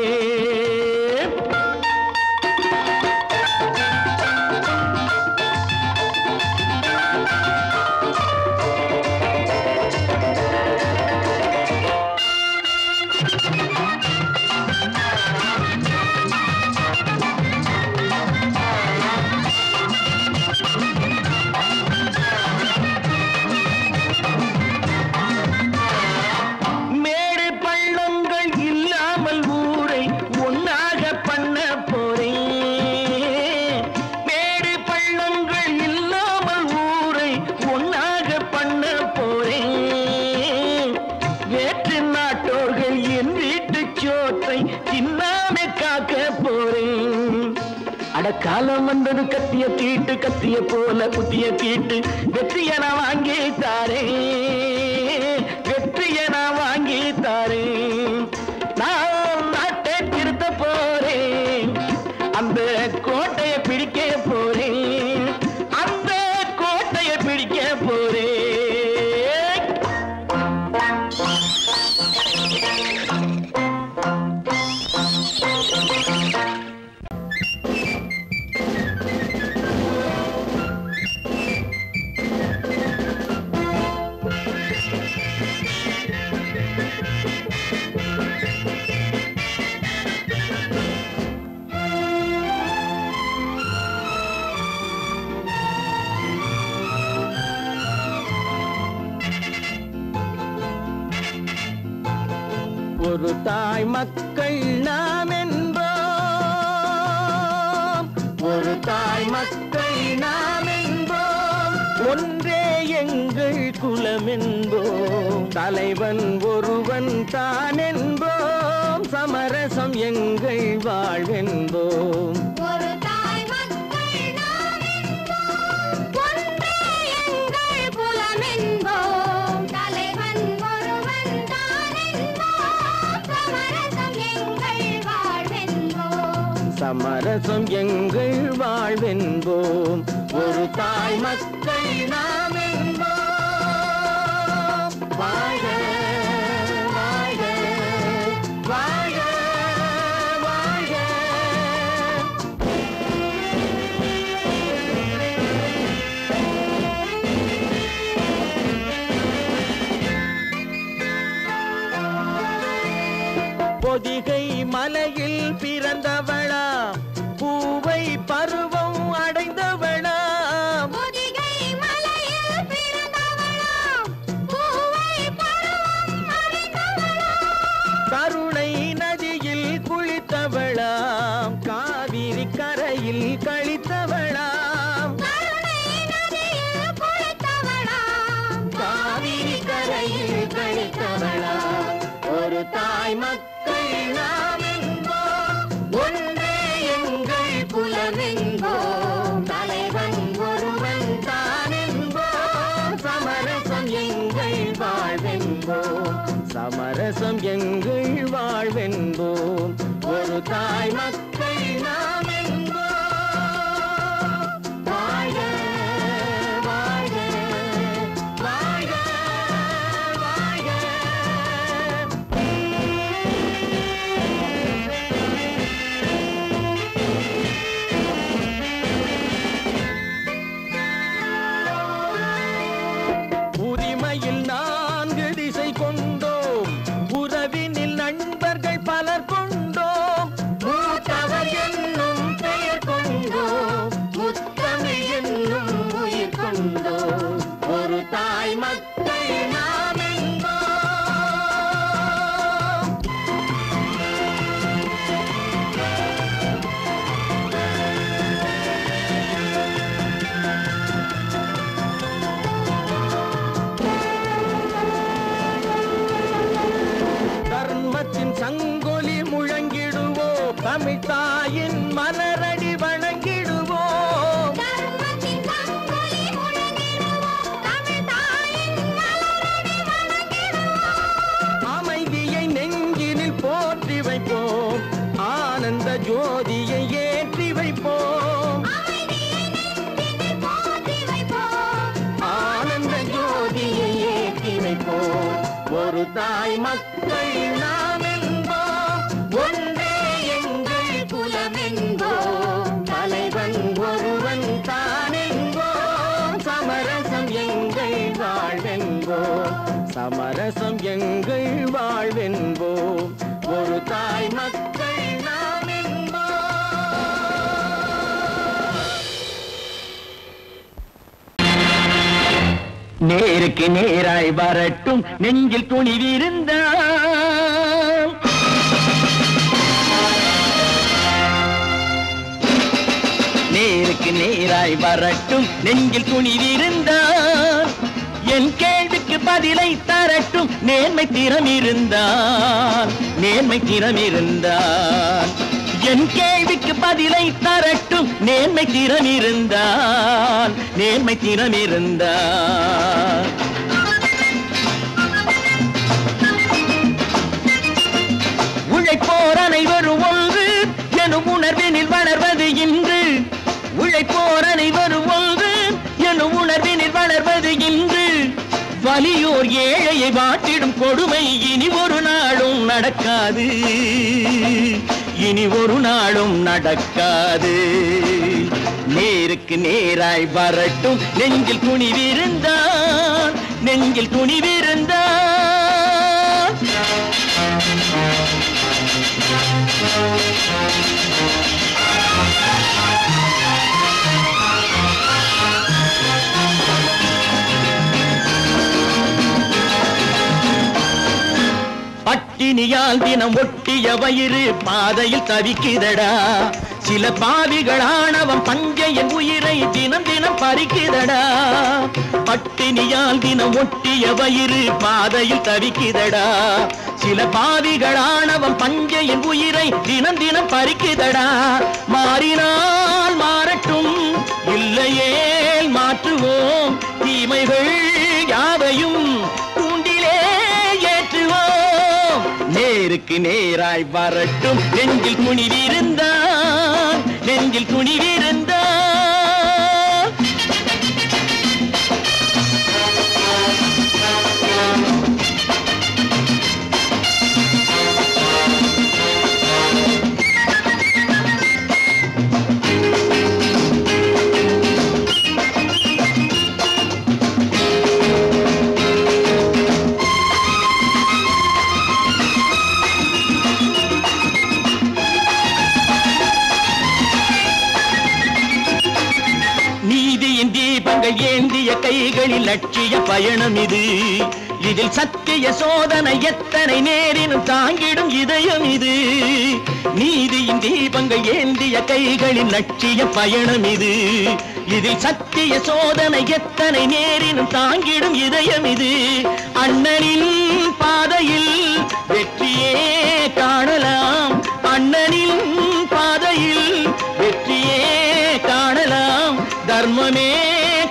காலம் வந்தது கத்திய தீட்டு கத்திய போல குத்திய தீட்டு வெற்றிய நான் வாங்கி தாரேன். வெற்றிய நான் வாங்கி தாரேன். நான் நாட்டை திருத்த போறேன். அந்த கோட்டையை பிடிக்க போறேன். அந்த கோட்டையை பிடிக்க போறேன். ஒரு தாய் மக்கள் நாம் என்போம். ஒரு தாய் மக்கள் நாம் என்போம். ஒன்றே எங்கள் குலம் என்போம். தலைவன் ஒருவன் தான் என்போம். சமரசம் எங்கள் வாழ்வென்போம். சமரசம் எங்கள் வாழ்வென்போம். ஒரு தாய் மக்கள் நாம் என்போம். வாழ்க வாழ்க வாழ்க வாழ்க. பொதிகை மலையில் பிறந்தவளா பூவை பருவம் அடைந்தவளா. பொதிகை மலையில் பிறந்தவளா பூவை பருவம் அடைந்தவளா. கருணை நதியில் குளித்தவளா காவிரி கரையில் கழித்தவளா. கருணை நதியில் குளித்தவளா காவிரி கரையில் கழித்தவளா. ஒரு தாய் மக்கள் நாம் என்போம். ஒன்றே எங்கள் குலம் என்போம். தலைவன் ஒருவன் தான் என்போம். சமரசம் எங்கள் வாழ்வென்போம். சமரசம் எங்கள் வாழ்வென்போம். ஒரு தாய் மக்கள் நாம் தமிழ்த்தாயின் மலரடி வணங்கிடுவோம். அமைதியை நெஞ்சினில் போற்றி வைப்போம், ஆனந்த ஜோதியை ஏற்றி வைப்போம். ஆனந்த ஜோதியை ஏற்றி வைப்போம். ஒரு தாய் மக்கள் நாம் என்போம், ஒன்றே எங்கள் குலம் என்போம். தலைவன் ஒருவன் தான் என்போம், சமரசம் எங்கள் வாழ்வென்போம். சமரசம் எங்கள் வாழ்வென்போம். ஒரு தாய் மக்கள் நாம் என்போம். நேருக்கு நேராய் வரட்டும் நெஞ்சில் துணிவிருந்தால், நேருக்கு நேராய் வரட்டும் நெஞ்சில் துணிவிருந்தால், என் கேள்விக்கு பதிலை தரட்டும் நேர்மை திறம் இருந்தால். நேர்மை திறம் இருந்தால் என் கேள்விக்கு பதிலை தரட்டும் நேர்மை திறம் இருந்தால். நேர்மை திறம் இருந்தால் உழைப்போர் அனைவரும் ஒன்று எனும் உணர்வினில் வளர்வது இன்று. உழைப்போர் அனைவரும் ஒன்று எனும் உணர்வினில் வளர்வது இன்று. வலியோர் ஏழையை வாட்டிடும் கொடுமை இனி ஒரு நாளும் நடக்காது. இனி ஒரு நாளும் நடக்காது. நேருக்கு நேராய் வரட்டும் நெஞ்சில் துணிவிருந்தால். நெஞ்சில் துணிவிருந்தால் பட்டினியால் தினம் ஒட்டிய வயிறு பாதையில் தவிக்குதடா. சில பாவிகளானவன் பஞ்சையின் உயிரை தினம் தினம் பறிக்குதடா. பட்டினியால் தினம் ஒட்டிய வயிறு பாதையில் தவிக்குதடா. சில பாவிகளானவன் பஞ்சையின் உயிரை தினம் தினம் பறிக்குதடா. மாறினால் மாறட்டும், இல்லையேல் மாற்றுவோம். தீமைகள் யாவையும் தூண்டிலே ஏற்றுவோம். நேருக்கு நேராய் வரட்டும் நெஞ்சில் துணிவிருந்தால். நெஞ்சில் துணிவிருந்தால் ஏந்திய கைகளில் லட்சிய பயணம் இது. இதில் சத்திய சோதனை எத்தனை நேரினும் தாங்கிடும் இதயம் இது. நீதியின் தீபங்கள் ஏந்திய கைகளில் லட்சிய பயணம் இது. இதில் சத்திய சோதனை எத்தனை நேரினும் தாங்கிடும் இதயம் இது. அண்ணனின் பாதையில் வெற்றியே காணலாம். அண்ணனின் பாதையில் வெற்றியே காணலாம். தர்மமே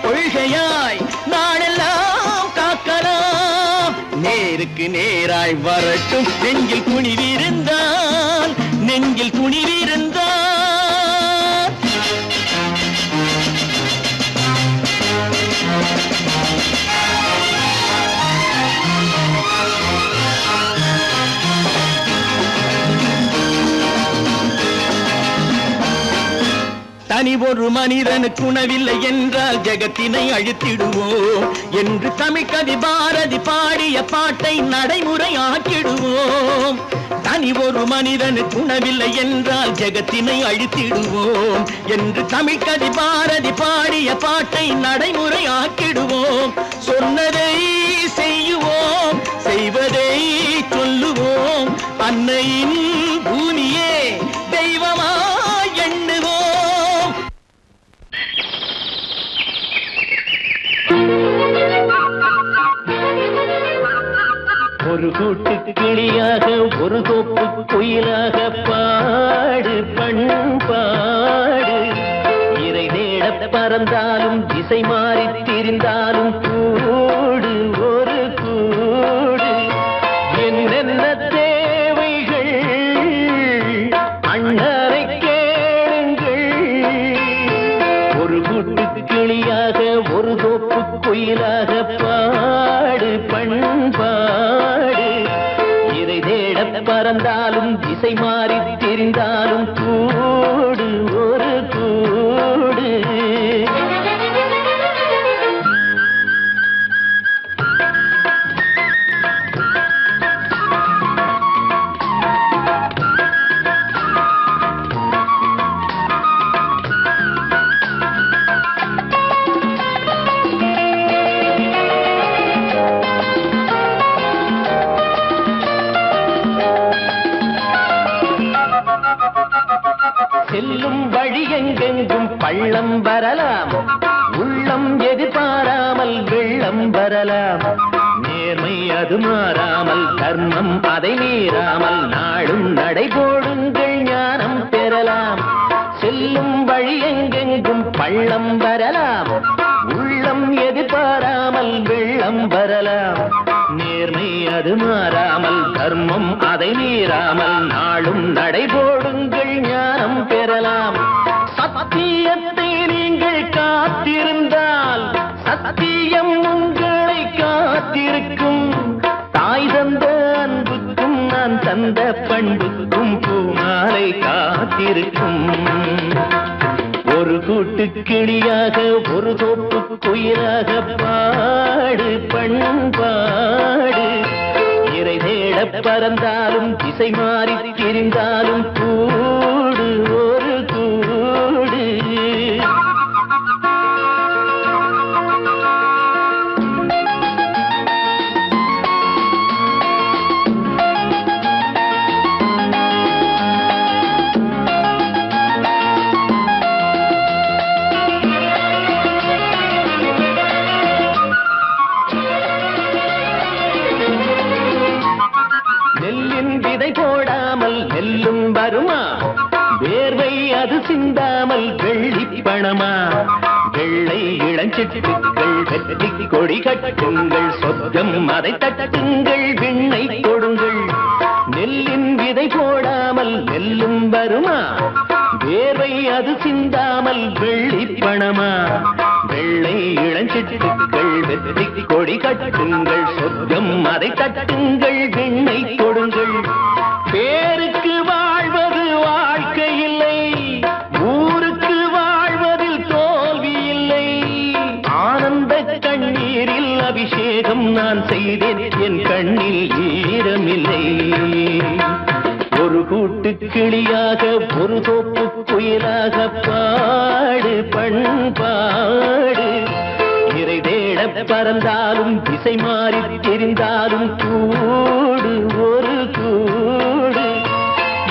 கொள்கையாய் நாளெல்லாம் காக்கலாம். நேருக்கு நேராய் வரட்டும் நெஞ்சில் துணிவிருந்தால். நெஞ்சில் துணிவிருந்தால் தனி ஒரு மனிதனுக்கு உணவில்லை என்றால் ஜெகத்தினை அழித்திடுவோம் என்று தமிழ் கவி பாரதி பாடிய பாட்டை நடைமுறையாக்கிடுவோம். தனி ஒரு மனிதனுக்கு உணவில்லை என்றால் ஜெகத்தினை அழித்திடுவோம் என்று தமிழ் கவி பாரதி பாடிய பாட்டை நடைமுறையாக்கிடுவோம். சொன்னதை செய்யுவோம், செய்வதை சொல்லுவோம். அன்னையின் பூமியே தெய்வமா எண்ணுவோம். ஒரு கூட்டு கிளியாக ஒரு தோப்பு குயிலாக பாடு. பறந்தாலும் திசை மாறி திரிந்தாலும் கூடு ஒரு கூடு என்னென்ன தேவைகள் அண்ணரை கேளுங்கள் ஒரு கூட்டு கிளியாக ஒரு தோப்பு குயிலாக பாடு பண்பாடு இதை தேட பறந்தாலும் திசை மாறி திரிந்தாலும் கூடு ஒரு கூடு செல்லும் வழி எங்கெங்கும் பள்ளம் வரலாம் உள்ளம் எதிர்பாராமல் வெள்ளம் வரலாம் நேர்மை அது மாறாமல் தர்மம் அதை மீறாமல் நாடும் நடைபோடுங்கள் ஞானம் பெறலாம் செல்லும் வழி எங்கெங்கும் பள்ளம் வரலாம் உள்ளம் எதிர்பாராமல் வெள்ளம் வரலாம் நேர்மை அது மாறாமல் தர்மம் அதை மீறாமல் நாளும் நடைபோடுங்கள் ஞானம் பெறலாம் சத்தியத்தை நீங்கள் காத்திருந்தால் சத்தியம் உங்களை காத்திருக்கும் தாய் தந்த அன்புக்கும் நான் தந்த பண்புக்கும் பூமாலை காத்திருக்கும் ஒரு கூட்டு கிளியாக ஒரு தோப்பு குயிலாக பாடு பண்பாடு இறை தேட பறந்தாலும் திசை மாறி திரிந்தாலும் கூடு ஒரு கூடு நெல்லும் வருமா வேர்வை அது சிந்தாமல் வெள்ளி பணமா வெள்ளை இளஞ்சிட்டுக்கள் வெற்றி கொடி கட்டுங்கள் சொர்க்கம் அதை தட்டுங்கள் விண்ணை கொடுங்கள் நெல்லின் விதை போடாமல் நெல்லும் வருமா வேர்வை அது சிந்தாமல் வெள்ளி பணமா வெள்ளை இளஞ்சிட்டுக்கள் வெற்றி கொடி கட்டுங்கள் சொர்க்கம் அதை தட்டுங்கள் விண்ணை கொடுங்கள் பேருக்கு வாழ்வது வாழ்க்கை இல்லை ஊருக்கு வாழ்வதில் தோல்வி இல்லை ஆனந்த கண்ணீரில் அபிஷேகம் நான் செய்தேன் என் கண்ணில் ஈரமில்லை ஒரு கூட்டு கிளியாக ஒரு தோப்பு குயிலாக பாடு பண்பாடு இறை தேட பறந்தாலும் திசை மாறி தெரிந்தாலும் கூடு ஒரு கூடு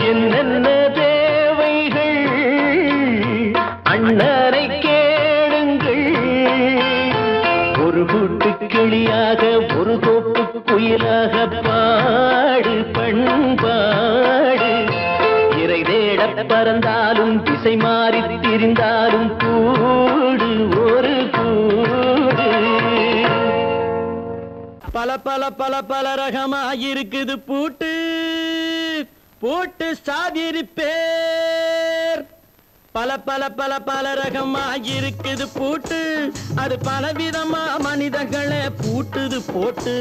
என்னென்ன தேவைகள் அண்ணரை கேளுங்கள் ஒரு கூட்டு கிளியாக ஒரு தோப்பு குயிலாக பாடு பண்பாடு இறை தேட பறந்தாலும் திசை மாறி திரிந்தாலும் கூடு ஒரு கூடு பல பல பல பல ரகமாயிருக்குது பூட்டு பூட்டு சாதிரி பேர் பல பல பல பல ரகமாயிருக்குது பூட்டு அது பலவிதமா மனிதர்களை பூட்டுது போட்டு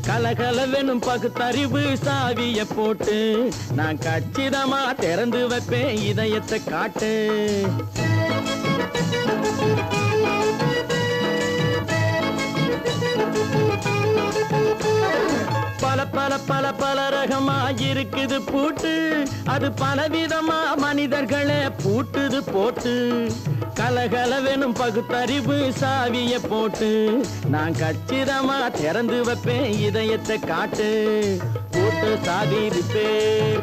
கலகலவெனும் பகுத்தறிவு சாவிய போட்டு நான் கச்சிதமா திறந்து வைப்பேன் இதயத்தை காட்டு பல பல பல பல ரகமாயிருக்குது பூட்டு அது பலவிதமா மனிதர்களை பூட்டுது போட்டு கலகலவெனும் பகுத்தறிவு சாவிய போட்டு நான் கச்சிதமா திறந்து வைப்பேன் இதயத்தை காட்டு போட்டு சாதிரி பேர்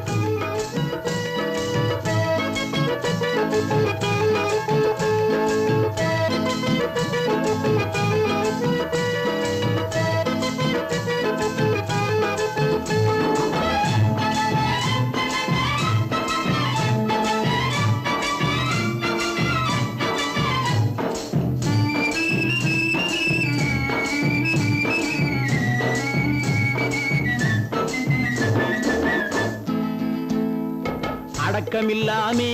அடக்கமில்லாமே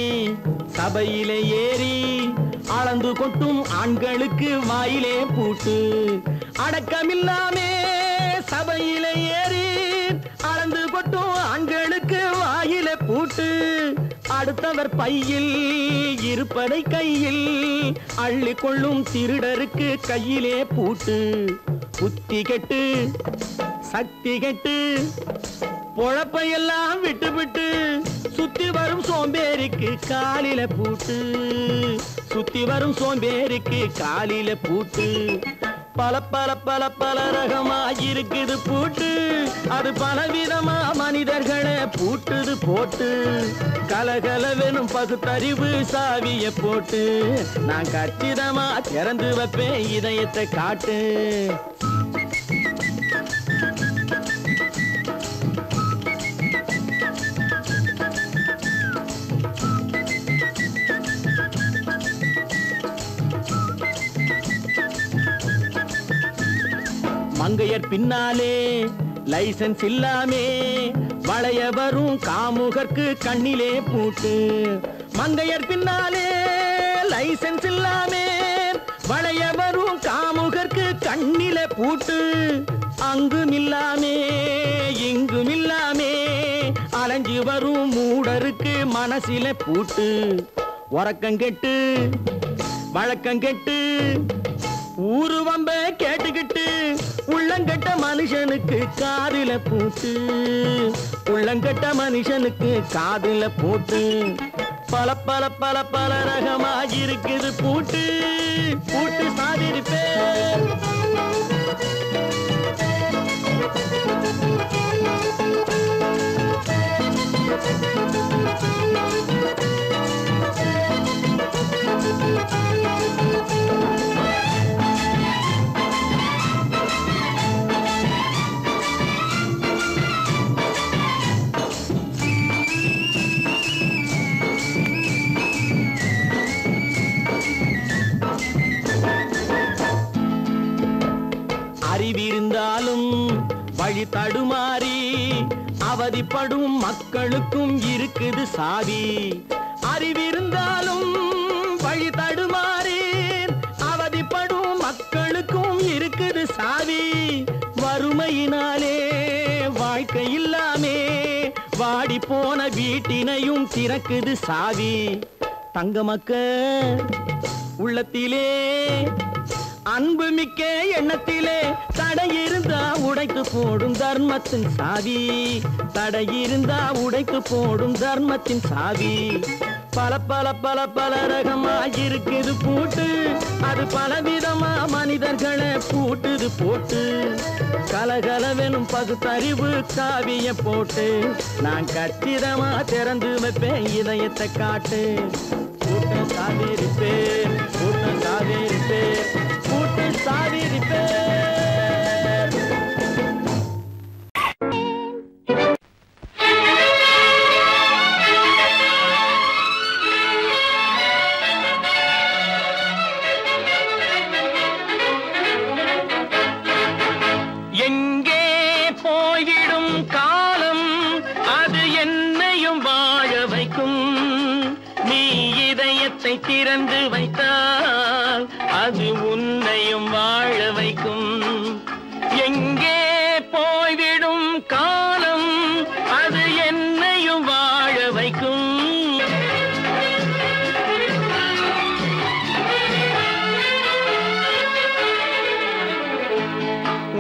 சபையிலே ஏறி அளந்து கொட்டும் ஆண்களுக்கு வாயிலே பூட்டு. அடக்கமில்லாமே சபையிலே ஏறி அளந்து கொட்டும் ஆண்களுக்கு வாயிலே பூட்டு. அடுத்தவர் பையில் இருப்பதை கையில் அள்ளி கொள்ளும் திருடருக்கு கையிலே பூட்டு. புத்தி கெட்டு சக்தி கெட்டு பொழப்பையெல்லாம் விட்டு விட்டு சுத்தி வரும் சோம்பேறிக்கு காலில பூட்டு. சுத்தி வரும் சோம்பேறிக்கு காலில பூட்டு. பல பல பல பல ரகமா இருக்குது பூட்டு. அது பலவிதமா மனிதர்களை பூட்டுது போட்டு. கலகலவெனும் பகுத்தறிவு சாவிய போட்டு. நான் கச்சிதமா திறந்து வைப்பேன் இதயத்தை காட்டு. மங்கையர் பின்னாலே லைசன்ஸ் இல்லாமே வளைய வரும் காமுகர்க்கு கண்ணிலே பூட்டு. மங்கையர் பின்னாலே லைசன்ஸ் இல்லாமே வளைய வரும் காமுகர்க்கு கண்ணிலே பூட்டு. அங்கும் இல்லாமே இங்கும் இல்லாமே அலைஞ்சு வரும் மூடருக்கு மனசிலே பூட்டு. உறக்கம் கெட்டு வழக்கம் கெட்டு ஊரு வம்ப கேட்டுக்கிட்டு உள்ளங்கட்ட மனுஷனுக்கு காதில பூட்டு. உள்ளங்கட்ட மனுஷனுக்கு காதில பூட்டு. பல பல பல பல ரகமா இருக்குது பூட்டு. பூட்டு சாதிருப்பேன். அறிவிருந்தாலும் வழி தடுமாறி அவதிப்படும் மக்களுக்கும் இருக்குது சாவி. அறிவிருந்தாலும் வழி தடுமாறி அவதிப்படும் மக்களுக்கும் இருக்குது சாவி. வறுமையினாலே வாழ்க்கை இல்லாமே வாடி போன வீட்டினையும் திறக்குது சாவி. தங்க மக்கள் உள்ளத்திலே அன்பு மிக்க எண்ணத்திலே தடை இருந்தா உடைத்து போடும் தர்மத்தின் சாவி. தடை இருந்தா உடைத்து போடும் தர்மத்தின் சாவி. பல பல பல பல ரகமா இருக்குது பூட்டு. அது பலவிதமா மனிதர்களை பூட்டுது போட்டு. கலகலவெனும் பகுத்தறிவு காவிய போட்டு. நான் கச்சிதமா திறந்து வைப்பேன் இதயத்தை காட்டு. பூட்டு சாவிருப்பேன் பூட்டு சாவிருப்பேன் பூட்டு சாவிருப்பேன். எங்கே போய்விடும் காலம் அது என்னையும் வாழ வைக்கும். நீ இதயத்தை திறந்து வைத்தால் அது உன்னையும் வாழ வைக்கும். எங்கே போய்விடும் காலம் அது என்னையும் வாழ வைக்கும்.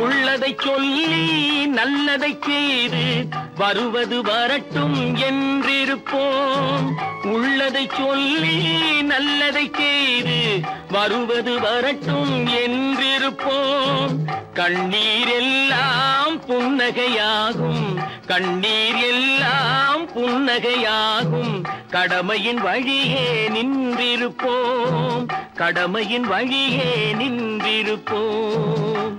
உள்ளதை சொல்லி நல்லதை செய்து வருவது வரட்டும் என்றிருப்போம். உள்ளதை சொல்லி நல்லதை செய்து வருவது வரட்டும் என்றிருப்போம். கண்ணீர் எல்லாம் புன்னகையாகும். கண்ணீர் எல்லாம் புன்னகையாகும். கடமையின் வழியே நின்றிருப்போம். கடமையின் வழியே நின்றிருப்போம்.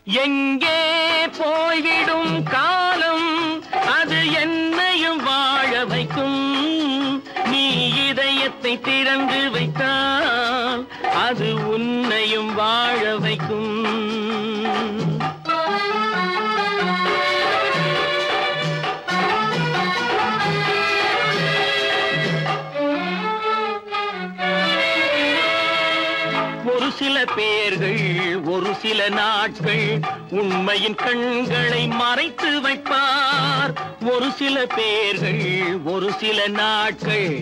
எங்கே போய்விடும் காலம் அது என்னையும் வாழ வைக்கும். நீ இதயத்தை திறந்து வைத்தால் அது உன்னையும் வாழ வைக்கும். பேர்கள் ஒரு சில நாட்கள் உண்மையின் கண்களை மறைத்து வைப்பார். ஒரு சில பேர்கள் ஒரு சில நாட்கள்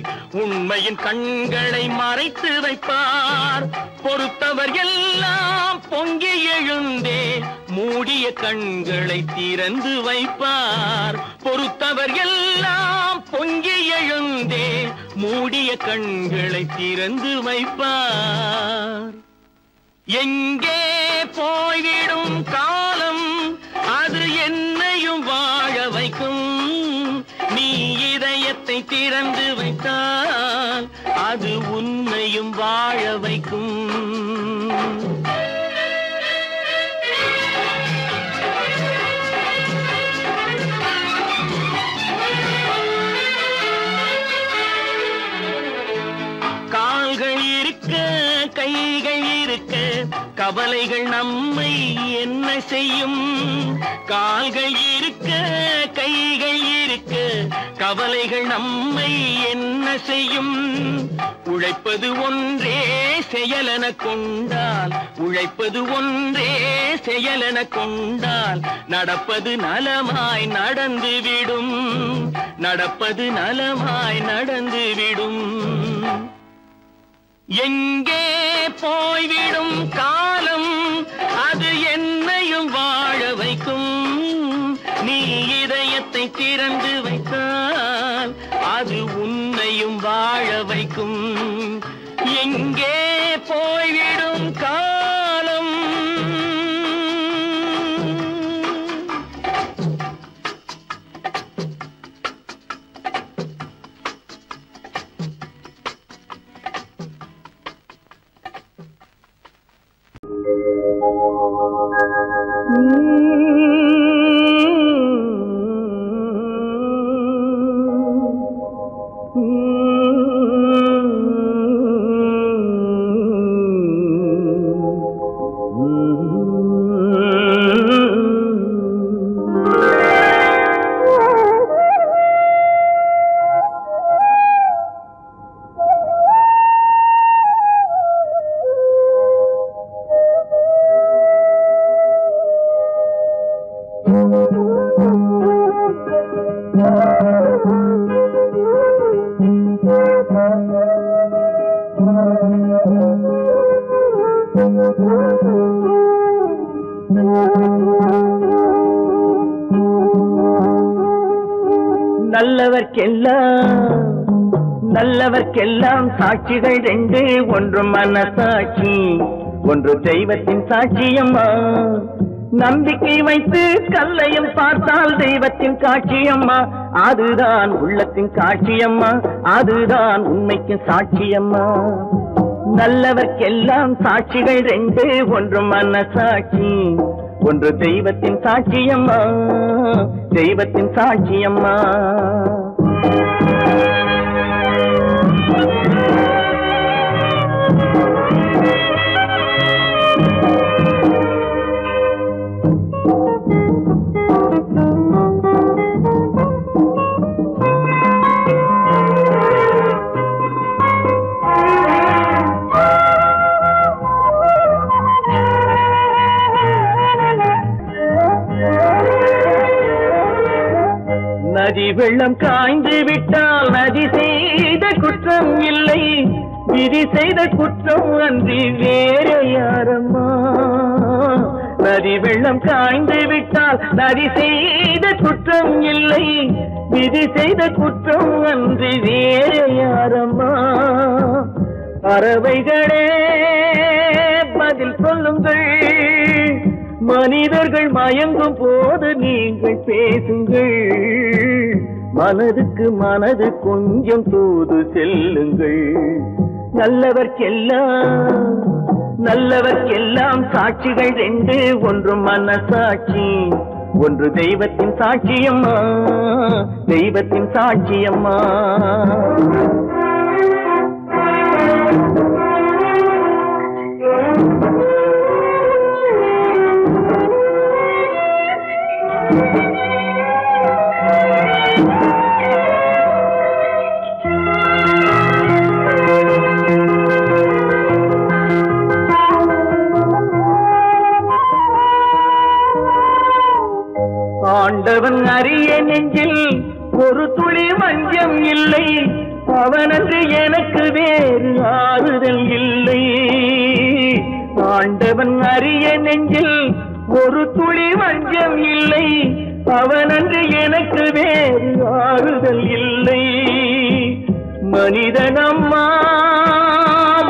உண்மையின் கண்களை மறைத்து வைப்பார். பொறுத்தவர் எல்லாம் பொங்கி எழுந்தே மூடிய கண்களை திறந்து வைப்பார். பொறுத்தவர் எல்லாம் பொங்கி எழுந்தே மூடிய கண்களை திறந்து வைப்பார். எங்கே போய்விடும் காலம் அது என்னையும் வாழ வைக்கும். நீ இதயத்தை திறந்து வைத்தால் அது உன்னையும் வாழ வைக்கும். கால்கள் இருக்க கைகள் இருக்க கவலைகள் நம்மை என்ன செய்யும். கால்கள் இருக்க கைகள் இருக்க கவலைகள் நம்மை என்ன செய்யும். உழைப்பது ஒன்றே செயலென கொண்டால் உழைப்பது ஒன்றே செயலென கொண்டால் நடப்பது நலமாய் நடந்துவிடும். நடப்பது நலமாய் நடந்துவிடும். எங்கே போய்விடும் காலம் அது என்னையும் வாழ வைக்கும். நீ இதயத்தை திறந்து வைத்தால் அது உன்னையும் வாழ வைக்கும். எங்கே போய்விடும் காலம். நல்லவர்க்கெல்லாம் சாட்சிகள் ரெண்டு. ஒன்று மனசாட்சி ஒன்று தெய்வத்தின் சாட்சியம்மா. நம்பிக்கை வைத்து கல்லையும் பார்த்தால் தெய்வத்தின் காட்சியம்மா. அதுதான் உள்ளத்தின் காட்சியம்மா. அதுதான் உண்மைக்கு சாட்சியம்மா. நல்லவர்க்கெல்லாம் சாட்சிகள் ரெண்டு. ஒன்று மனசாட்சி ஒன்று தெய்வத்தின் சாட்சியம்மா. தெய்வத்தின் சாட்சியம்மா. நதி வெள்ளம் காய்ந்து விட்டால் நதி செய்த குற்றம் இல்லை. விதி செய்த குற்றம் அன்றி வேற யாரம்மா. நதி வெள்ளம் காய்ந்து விட்டால் நதி செய்த குற்றம் இல்லை. விதி செய்த குற்றம் அன்றி வேற யாரம்மா. பறவைகளே பதில் சொல்லுங்கள். மனிதர்கள் மயங்கும் போது நீங்கள் பேசுங்கள். மனதுக்கு மனது கொஞ்சம் தூது செல்லுங்கள். நல்லவர்க்கெல்லாம் சாட்சிகள் ரெண்டு. ஒன்று மனசாட்சி ஒன்று தெய்வத்தின் சாட்சியம்மா. தெய்வத்தின் சாட்சியம்மா. நெஞ்சில் ஒரு துளி வஞ்சம் இல்லை, அவனன்று எனக்கு வேறு ஆறுதல் இல்லை. ஆண்டவன் அறிய நெஞ்சில் ஒரு துளி வஞ்சம் இல்லை, அவனன்று எனக்கு வேறு ஆறுதல் இல்லை. மனிதனம்மா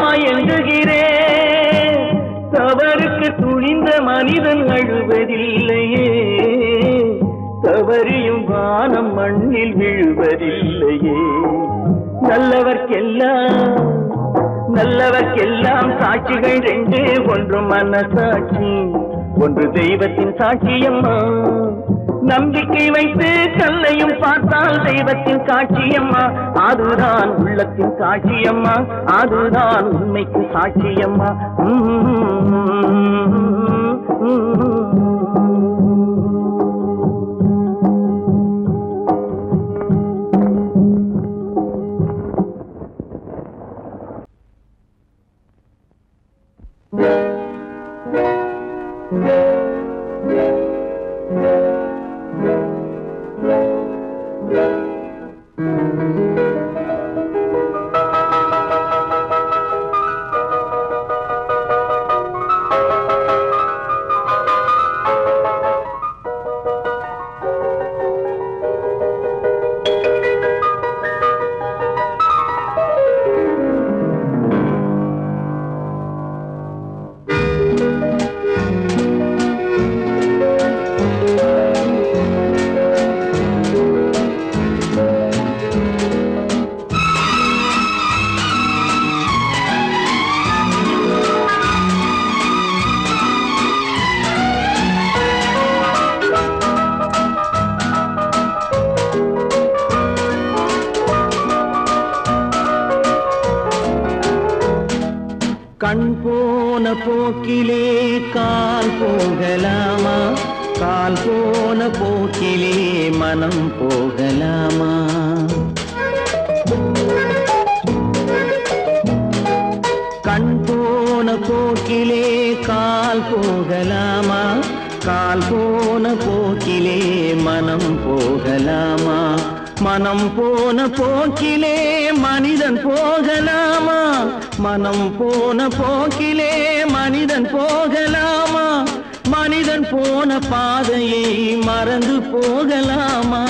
மயங்குகிறேன், தவறுக்கு துணிந்த மனிதன் அழுவதில்லையே, தவறியும் வானம் மண்ணில் விழுவதில்லையே. நல்லவர்க்கெல்லாம் சாட்சிகள் ரெண்டு, ஒன்று மனசாட்சி, ஒன்று தெய்வத்தின் சாட்சியம்மா. நம்பிக்கை வைத்து கல்லையும் பார்த்தால் தெய்வத்தின் சாட்சியம்மா, அதுதான் உள்ளத்தின் சாட்சியம்மா, அதுதான் உண்மைக்கு சாட்சியம்மா. கண் போன போக்கிலே கால் போகலாமா, கால் போன போக்கிலே மனம் போகலாமா. கண் போன போக்கிலே கால் போகலாமா, கால் போன போக்கிலே மனம் போகலாமா. மனம் போன போக்கிலே மனிதன் போகலாமா, மனம் போன போக்கிலே மனிதன் போகலாமா. மனிதன் போன பாதையை மறந்து போகலாமா,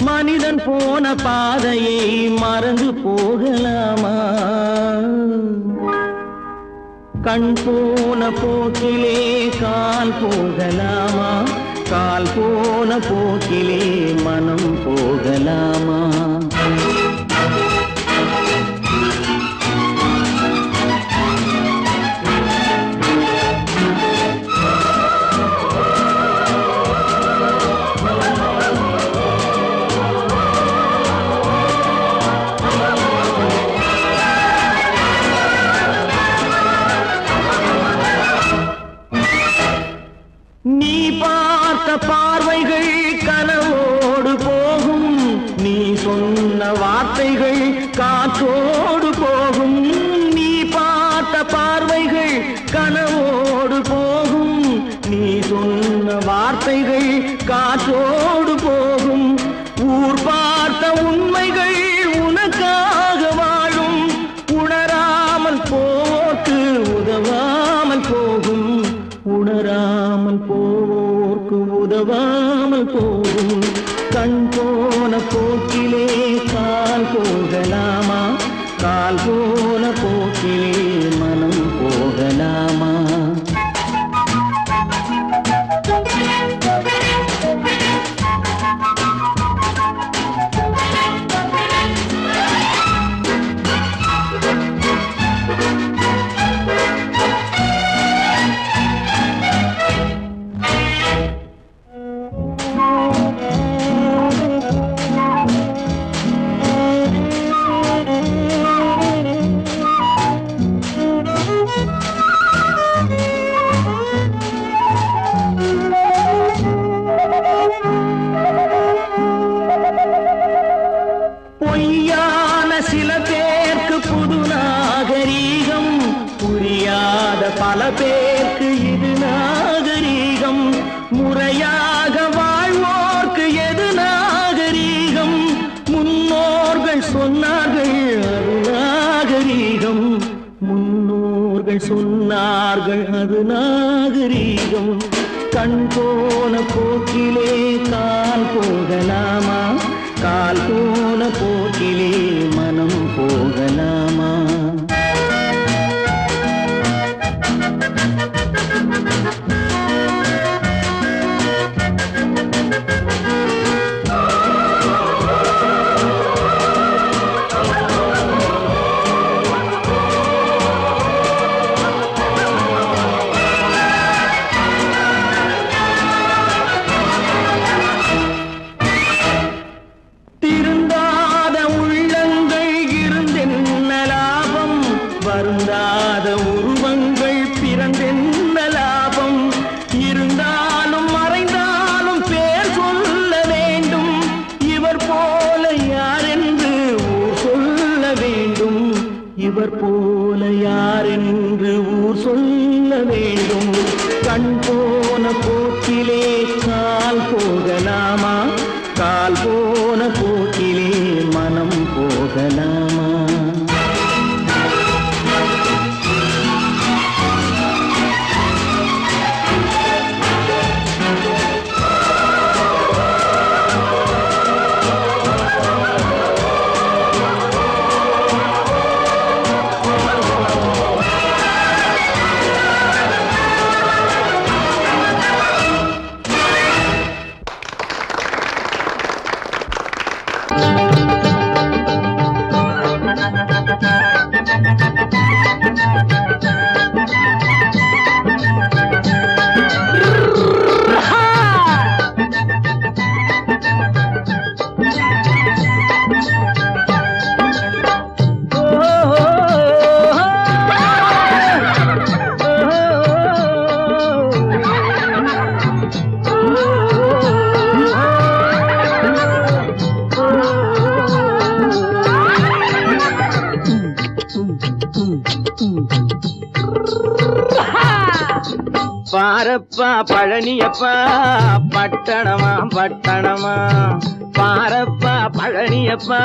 மனிதன் போன பாதையை மறந்து போகலாமா. கண் போன போக்கிலே கால் போகலாமா, கால் போன போக்கிலே மனம் போகலாமா. நீ பார்த்த பார்வைகள் கனவோடு போகும், நீ சொன்ன வார்த்தைகள் காற்றோடு போகும். நீ பார்த்த பார்வைகள் கனவோடு போகும், நீ சொன்ன வார்த்தைகள் காற்றோடு போகும். ஊர் பார்த்த உண்மைகள் உனக்காக வாழும், உணராமல் போக்கு உதவாமல் போகும், உணராமல் போக்கு உதவாமல் போகும். கண் போன போக்கிலே கால் போகலாமா, கால் போன போக்கிலே மனம் போகலாமா. பொய்யான சில பேருக்கு புது நாகரீகம், புரியாத பல பேருக்கு இது நாகரீகம். முறையாக வாழ்வோர்க்கு எது நாகரீகம், அவர்கள் சொன்னார்கள் அது நாகரீகம். கண் போன போக்கிலே கால் போகலாமா, கால் போன போக்கிலே மனம் போகலாமா? இவர் போல யார் என்று ஊர் சொல்ல வேண்டும். கண் போன போக்கிலே கால் போகலாமா, கால் போன போக்கிலே மனம் போகலாமா? பாரப்பா பழனியப்பா பட்டணமா பட்டணமா, பாரப்பா பழனியப்பா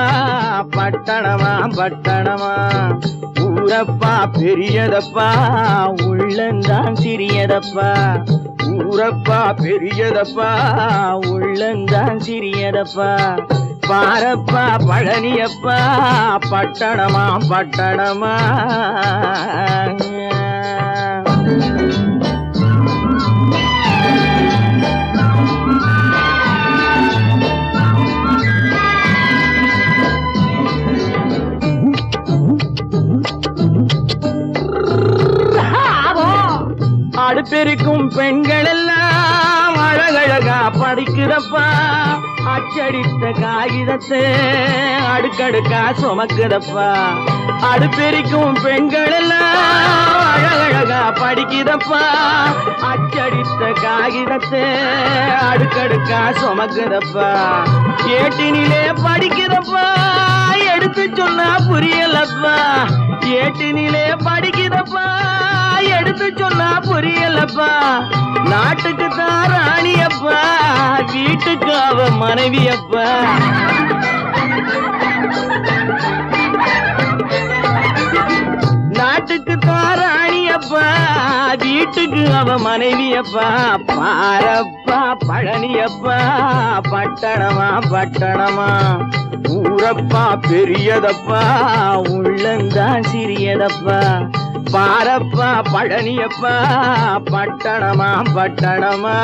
பட்டணமா பட்டணமா. ஊரப்பா பெரியதப்பா உள்ளந்தான் சிறியதப்பா, ஊரப்பா பெரியதப்பா உள்ளந்தான் சிறியதப்பா. பாரப்பா பழனியப்பா பட்டணமா பட்டணமா. அடுப்பெருக்கும் பெண்கள் எல்லாம் அழகழகா படிக்குதப்பா, அச்சடித்த காகிதத்தை அடுக்கடுக்கா சுமக்குதப்பா. அடுப்பெருக்கும் பெண்கள் எல்லாம் அழகழகா படிக்குதப்பா, அச்சடித்த காகிதத்தை அடுக்கடுக்கா சுமக்குதப்பா. ஏட்டினிலே படிக்குதப்பா, எடுத்து சொன்னா புரியலப்பா. ஏட்டினிலே படிக்குதப்பா, எடுத்து சொன்னா புரியலப்பா. நாட்டுக்கு தான் ராணியப்பா, வீட்டுக்கு அவ மனைவியப்பா. நாட்டுக்கு தான் ராணியப்பா, வீட்டுக்கு அவ மனைவியப்பா. பாரப்பா பழனியப்பா பட்டணமா பட்டணமா. ஊரப்பா பெரியதப்பா உள்ளந்தான் சிறியதப்பா. பாரப்பா பழனியப்பா பட்டணமா பட்டணமா.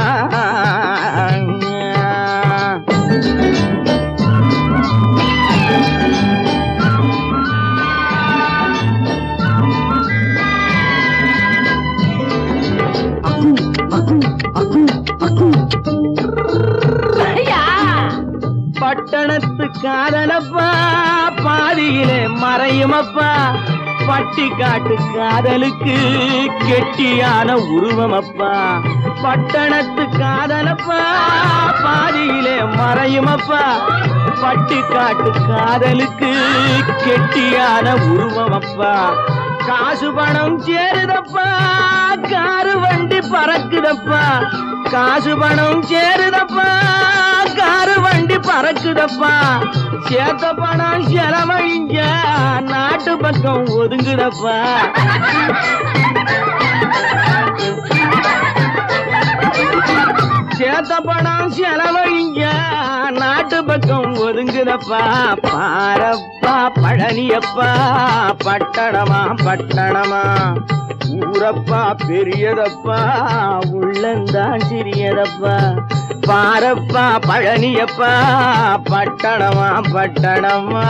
பட்டணத்து காதலப்பா பாதியிலே மறையுமப்பா. பட்டி காட்டு காதலுக்கு கெட்டியான உருவமப்பா. பட்டணத்து காதலப்பா பாதியிலே மறையுமப்பா. பட்டி காட்டு காதலுக்கு கெட்டியான உருவமப்பா. காசு பணம் சேருதப்பா காரு வண்டி பறக்குதப்பா காசு பணம் சேருதப்பா காரு வண்டி பறக்குதப்பா சேத்த பணம் செலவழிங்க நாட்டு பக்கம் ஒதுங்குதப்பா சேத்த பணம் செலவழிங்க நாட்டு பக்கம் ஒதுங்குதப்பா பாரப்பா பழனியப்பா பட்டணமா பட்டணமா ஊரப்பா பெரியதப்பா உள்ளந்தான் சிறியதப்பா பாரப்பா பழனியப்பா பட்டணமா பட்டணமா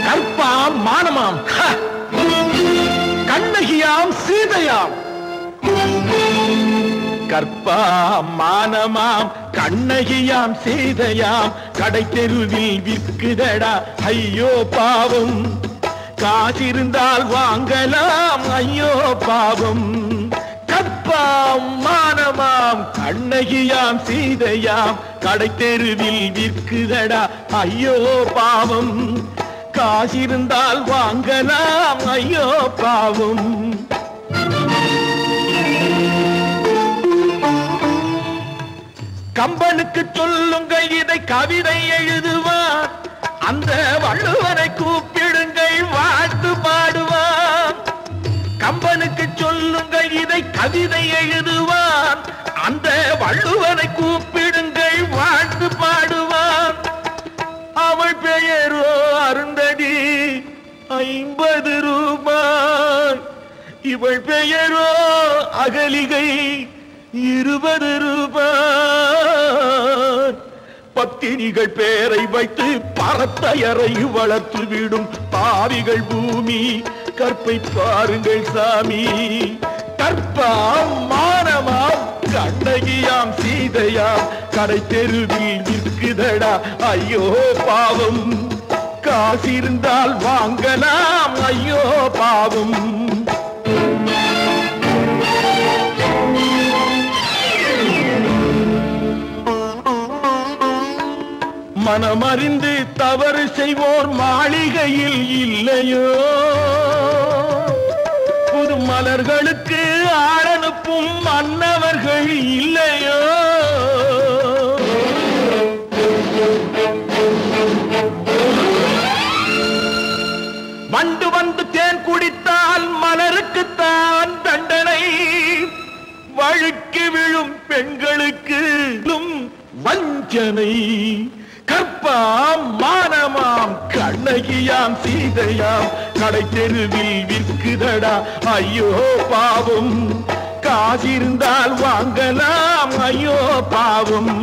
கற்பாம் மானமாம் கண்ணகியாம் சீதையாம் கற்பாம் மானமாம் கண்ணகியாம் சீதையாம் கடை தெருவில் விற்குதடா ஐயோ பாவம் காசிருந்தால் வாங்கலாம் ஐயோ பாவம் கற்பாம் மானமாம் கண்ணகியாம் சீதையாம் கடை தெருவில் விற்குதடா ஐயோ பாவம் காசிருந்தால் வாங்கலாம் ஐயோ பாவம் கம்பனுக்கு சொல்லுங்கள் இதை கவிதை எழுதுவான் அந்த வள்ளுவனை கூப்பிடுங்கள் வாழ்த்து பாடுவான் கம்பனுக்கு சொல்லுங்கள் இதை கவிதை எழுதுவான் அந்த வள்ளுவனை கூப்பிடுங்கள் வாழ்த்து பாடுவான் அவள் பெயரோ அருந்ததி 50 ரூபாய் இவள் பெயரோ அகலிகை 20 ரூபாய் பத்தினிகள் பேரை வைத்து பரத்தையரை வளர்த்து விடும் பாவிகள் பூமி கற்பை பாருங்கள் சாமி கற்பாம் மானமாம் கண்ணகியாம் சீதையாம் கடை தெருவில் விற்குதடா ஐயோ பாவம் காசிருந்தால் வாங்கலாம் ஐயோ பாவம் மனமறிந்து தவறு செய்வோர் மாளிகையில் இல்லையோ புது மலர்களுக்கு ஆளனுப்பும் மன்னவர்கள் இல்லையோ வண்டு வந்து தேன் குடித்தால் மலருக்குத்தான் தண்டனை வழுக்கி விழும் பெண்களுக்கு வஞ்சனை கற்பாம் மானமாம் கண்ணகியாம் சீதையாம் கடை தெருவில் விற்குதடா ஐயோ பாவம் காசிருந்தால் வாங்கலாம் ஐயோ பாவம்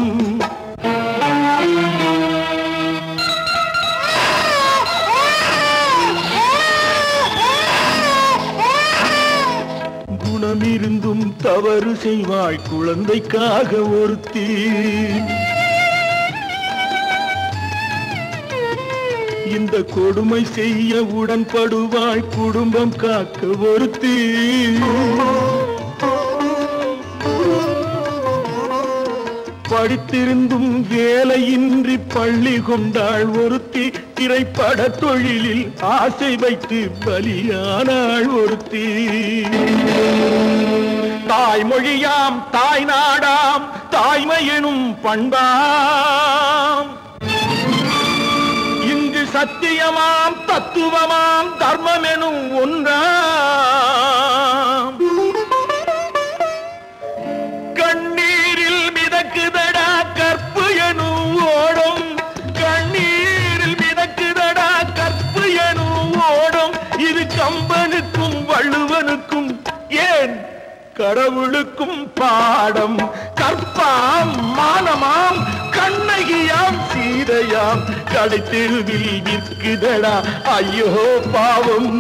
குணமிருந்தும் தவறு செய்வாய் குழந்தைக்காக ஒருத்தி இந்த கொடுமை செய்ய உடன்படுவாய் குடும்பம் காக்க ஒருத்தி படித்திருந்தும் வேலையின்றி பள்ளி கொண்டாள் ஒருத்தி திரைப்பட தொழிலில் ஆசை வைத்து பலியானாள் ஒருத்தி தாய்மொழியாம் தாய் நாடாம் தாய்மையெனும் பண்பாம் இங்கு சத்தியமாம் தத்துவமாம் தர்மமெனும் ஒன்றாம் கண்ணீரில் மிதக்குதடா கற்பு எனும் ஓடும் கண்ணீரில் மிதக்குதடா கற்பு எனும் ஓடும் இது கம்பனுக்கும் வள்ளுவனுக்கும் ஏன் கடவுளுக்கும் பாடம் கற்பாம் மானமாம் கண்ணகியாம் சீதையாம் கடை தெருவில் விற்குதடா ஐயோ பாவம்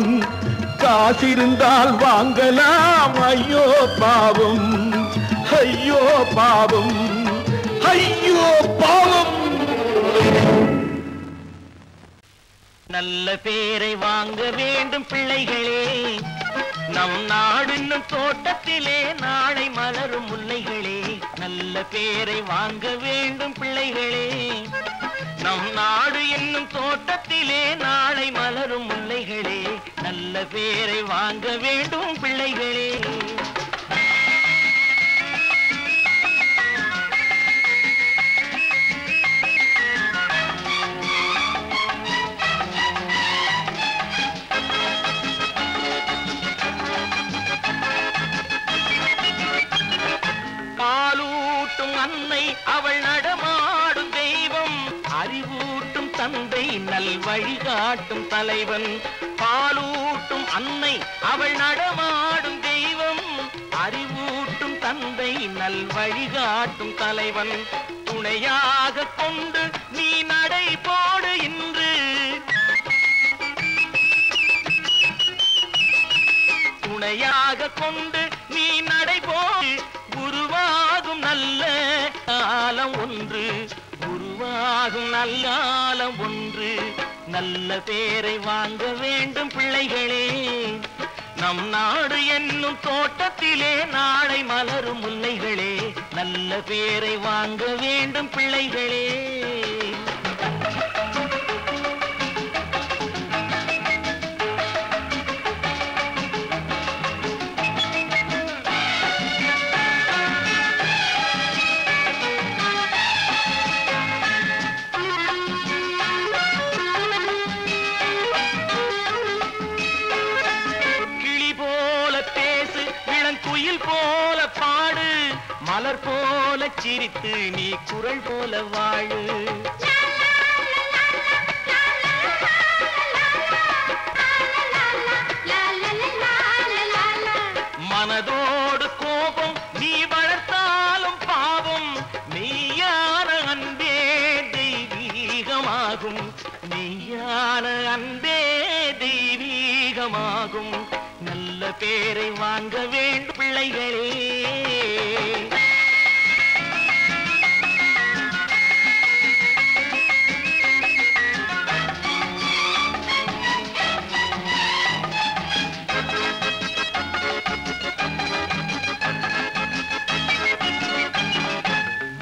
காசிருந்தால் வாங்கலாம் ஐயோ பாவம் ஐயோ பாவம் ஐயோ பாவம் நல்ல பேரை வாங்க வேண்டும் பிள்ளைகளே நம் நாடின்னும் தோட்டத்திலே நாளை மலரும் முல்லைகளே நல்ல பேரை வாங்க வேண்டும் பிள்ளைகளே. நம் நாடு என்னும் தோட்டத்திலே நாளை மலரும் முல்லைகளே நல்ல பேரை வாங்க வேண்டும் பிள்ளைகளே. பாலூட்டும் அன்னை அவள் நடமாடும் தெய்வம், அறிவூட்டும் தந்தை நல் வழிகாட்டும் தலைவன். பாலூட்டும் அன்னை அவள் நடமாடும் தெய்வம், அறிவூட்டும் தந்தை நல் வழிகாட்டும் தலைவன். துணையாக கொண்டு நீ நடை போடு இன்று, துணையாக கொண்டு நீ நடை போடு. உருவாகும் நல்ல காலம் ஒன்று, உருவாகும் நல்ல காலம் ஒன்று. நல்ல பேரை வாங்க வேண்டும் பிள்ளைகளே. நம் நாடு என்னும் தோட்டத்திலே நாளை மலரும் முல்லைகளே நல்ல பேரை வாங்க வேண்டும் பிள்ளைகளே. போல பாடு, மலர் போல சிரித்து நீ குரல் போல வாழு. மனதோடு கோபம் நீ வளர்த்தாலும் பாவம், மெய்யான அன்பே தெய்வீகமாகும், மெய்யான அன்பே தெய்வீகமாகும். நல்ல பேரை வாங்க வேண்டும் பிள்ளைகளே.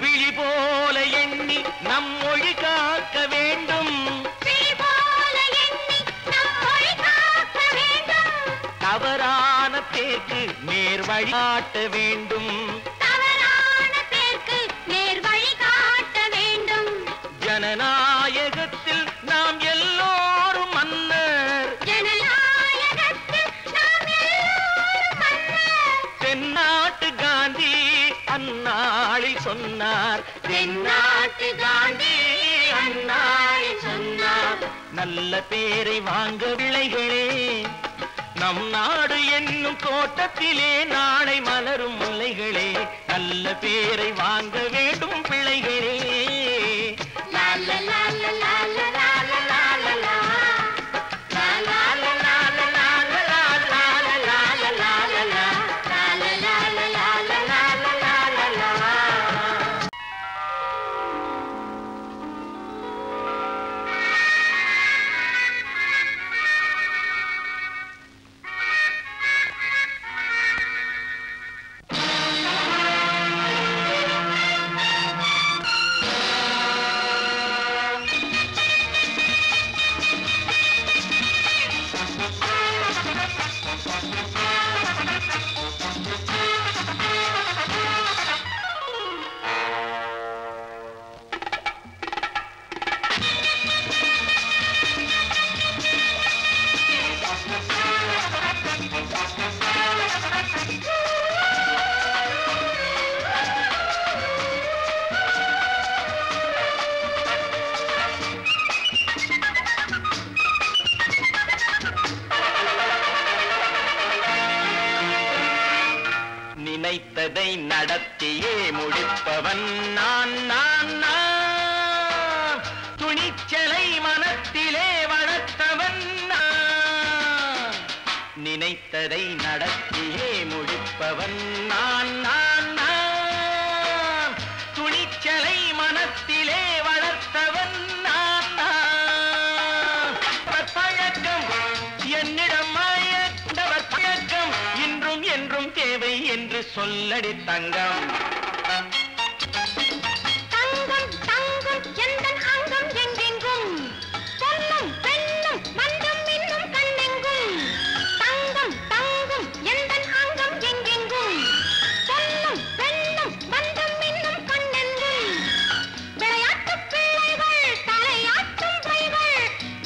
விழி போல எண்ணி நம் மொழி காக்க வேண்டும், தவறான பேருக்கு நேர் வழிகாட்ட வேண்டும், தவறான பேருக்கு நேர் வழிகாட்ட வேண்டும். ஜனநாயகத்தில் நாம் எல்லோரும் மன்னர், ஜனநாயகத்தில் நாம் எல்லோரும் மன்னர். தென்னாட்டு காந்தி அந்நாளில் சொன்னார், தென்னாட்டு காந்தி அந்நாளில் சொன்னார். நல்ல பேரை வாங்க பிள்ளைகளே. நம் நாடு என்னும் தோட்டத்திலே நாளை மலரும் முல்லைகளே நல்ல பேரை வாங்க வேண்டும் பிள்ளைகளே. நினைத்ததை நடத்தியே முடிப்பவன் நான் நான் நான், துணிச்சலை மனத்திலே வளர்த்தவன் நான். நினைத்ததை நடத்தியே முடிப்பவன் நான் நான் நான், துணிச்சலை மனத்திலே வளர்த்தவன் நான் நான். பழக்கம் என்னிடம் மயந்தவர் பழக்கம் சொல்லடி தங்கம். தங்கம் தங்கம் எந்தன் அங்கம் எங்கெங்கும் பொன்னும் பெண்ணும் மன்றும் இன்னும் கண்ணெங்கும். தங்கம் தங்கம் எந்தன் அங்கம் எங்கெங்கும் பொன்னும் பெண்ணும் மன்றும் இன்னும் கண்ணெங்கும். விளையாட்டு பிள்ளைகள் தலையாட்டும் பைகள்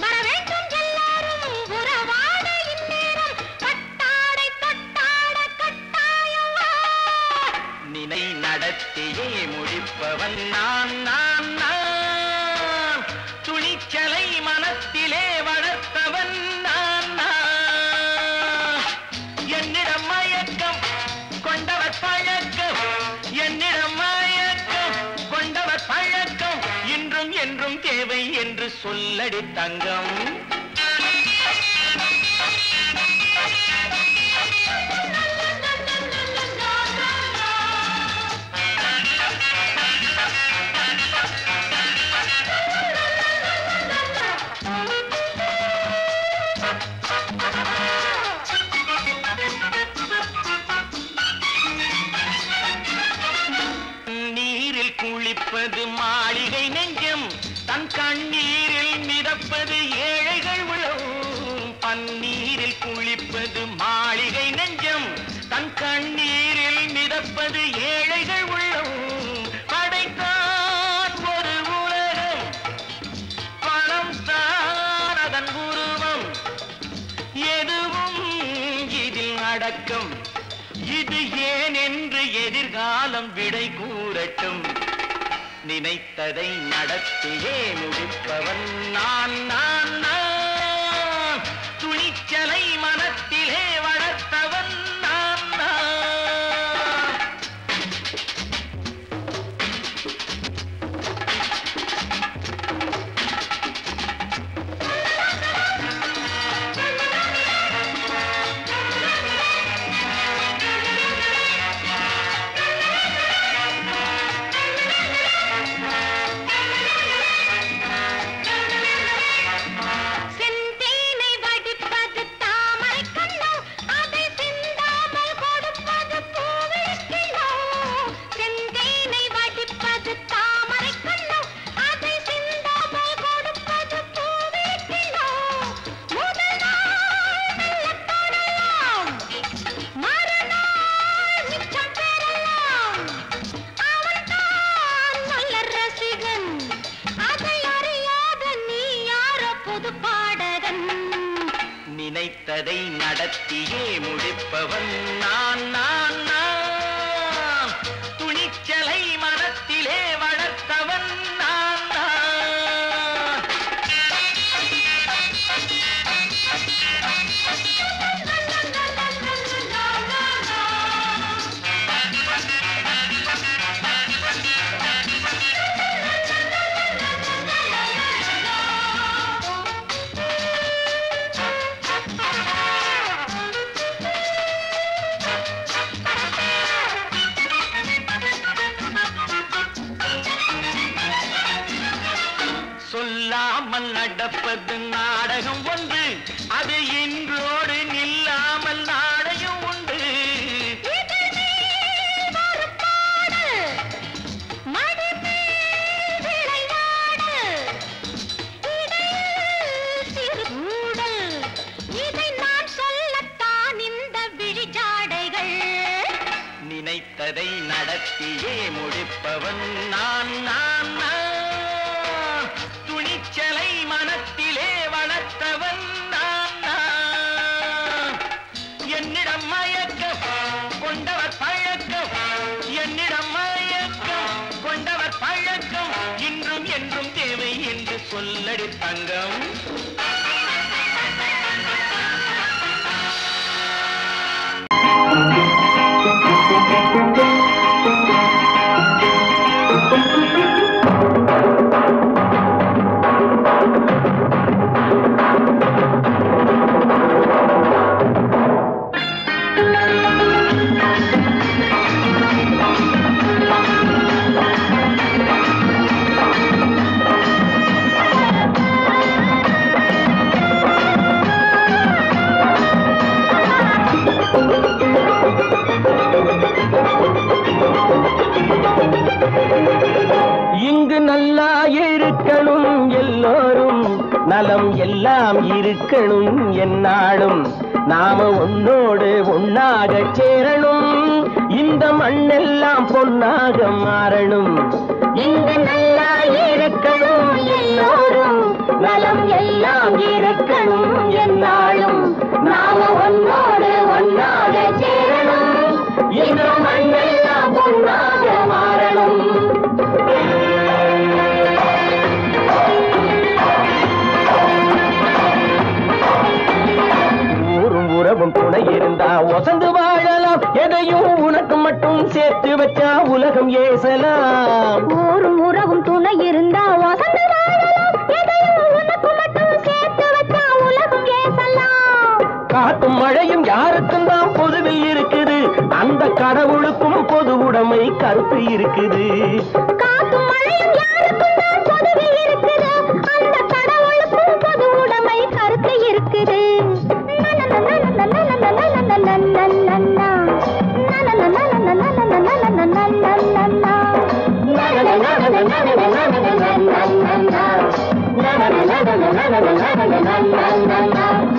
வர வேண்டும் எல்லாரும் உறவாட இந்நேரம் கட்டாடை தொட்டாட கட்டாயவா. நினை நடத்தியே முடிப்பவன் நான் நான் நான். துணிச்சலை மனத்திலே வளர்த்தவன் நான் நான். என்னிடம் மயக்கம் கொண்டவர் பழக்கம், என்னிடம் மயக்கம் கொண்டவர் பழக்கம் இன்றும் என்றும் தேவை என்று சொல்லடி தங்கம். நீரில் குளிப்பது மாளிகை நெஞ்சம், தன் கண்ணீரில் மிதப்பது ஏழைகள் உளம். பன்னீரில் குளிப்பது மாளிகை நெஞ்சம், தன் கண்ணீரில் மிதப்பது ஏழைகள் உள்ளம். படைத்தான் ஒரு உலகம், பணம் தான் அதன் உருவம். எதுவும் இதில் அடக்கம், இது ஏன் என்று எதிர்காலம் விடை கூறட்டும். நினைத்ததை நடத்தியே முடிப்பவன் நான் நான் நான். துணிச்சலை மனத்திலே வளர்த்தவன் நான் நான். செந்தேனை வடிப்பது தாமரை கண்ணோ, அதை சிந்தாமல் கொடுப்பது பூவிளக்கிலோ. செந்தேனை வடிப்பது தாமரை கண்ணோ, அதை சிந்தாமல் கொடுப்பது பூவிளக்கிலோ. முதல் நாள் மெல்ல தொடலாம், மறுநாள் மிச்சம் பெறலாம். அவன்தான் நல்ல ரசிகன், அதை அறியாத நீ யாரோ புது பாடகன். நினைத்ததை நடத்தியே முடிப்பவன் நான் நான் நான். துணிச்சலை மனத்திலே வளர்த்தவன் நான் நான். சொல்லாமல் நடப்பது நாடகம் ஒன்று, அது இன்றோடு நில்லாமல் நாடையும் உண்டு. இதழ் மேல் ஒரு பாடு, மடி மேல் விளையாடு, இடையில் சிறு ஊடல், இதை நான் சொல்லத்தான் இந்த விழிஜாடைகள். நினைத்ததை நடத்தியே முடிப்பவன் நான் நான் நான். துணிச்சலை மனத்திலே வளர்த்தவன் நான் நான். என்னிடம் மயக்கம் கொண்டவர் பழக்கம், என்னிடம் மயக்கம் கொண்டவர் பழக்கம் இன்றும் என்றும் தேவை என்று சொல்லடி தங்கம். நலம் எல்லாம் இருக்கணும் என்னாலும் நாம ஒன்னோடு ஒன்னாக சேரணும் இந்த மண்ணெல்லாம் பொன்னாக மாறணும் இங்கு நல்லா இருக்கணும் எல்லோரும் நலம் எல்லாம் இருக்கணும் என்னாலும் நாம ஒன்னோடு ஒன்னாக சேரணும் இந்த மண்ணெல்லாம் பொன்னாக மாறணும் உறவும் துணை இருந்தா ஒசந்து வாழலாம் எதையும் உனக்கு மட்டும் சேர்த்து வச்சா உலகம் ஏசலாம் ஊரும் உறவும் துணை இருந்தா ஒசந்து வாழலாம் எதையும் உனக்கு மட்டும் சேர்த்து வச்சா உலகம் ஏசலாம் காத்தும் மழையும் யாருக்கும் தான் பொதுவில் இருக்குது அந்த கடவுளுக்கும் பொது உடைமை கருத்து இருக்குது காத்தும் மழையும் யாருக்கும் தான் பொதுவில் இருக்குது அந்த கடவுளுக்கும் பொது உடைமை கருத்து இருக்குது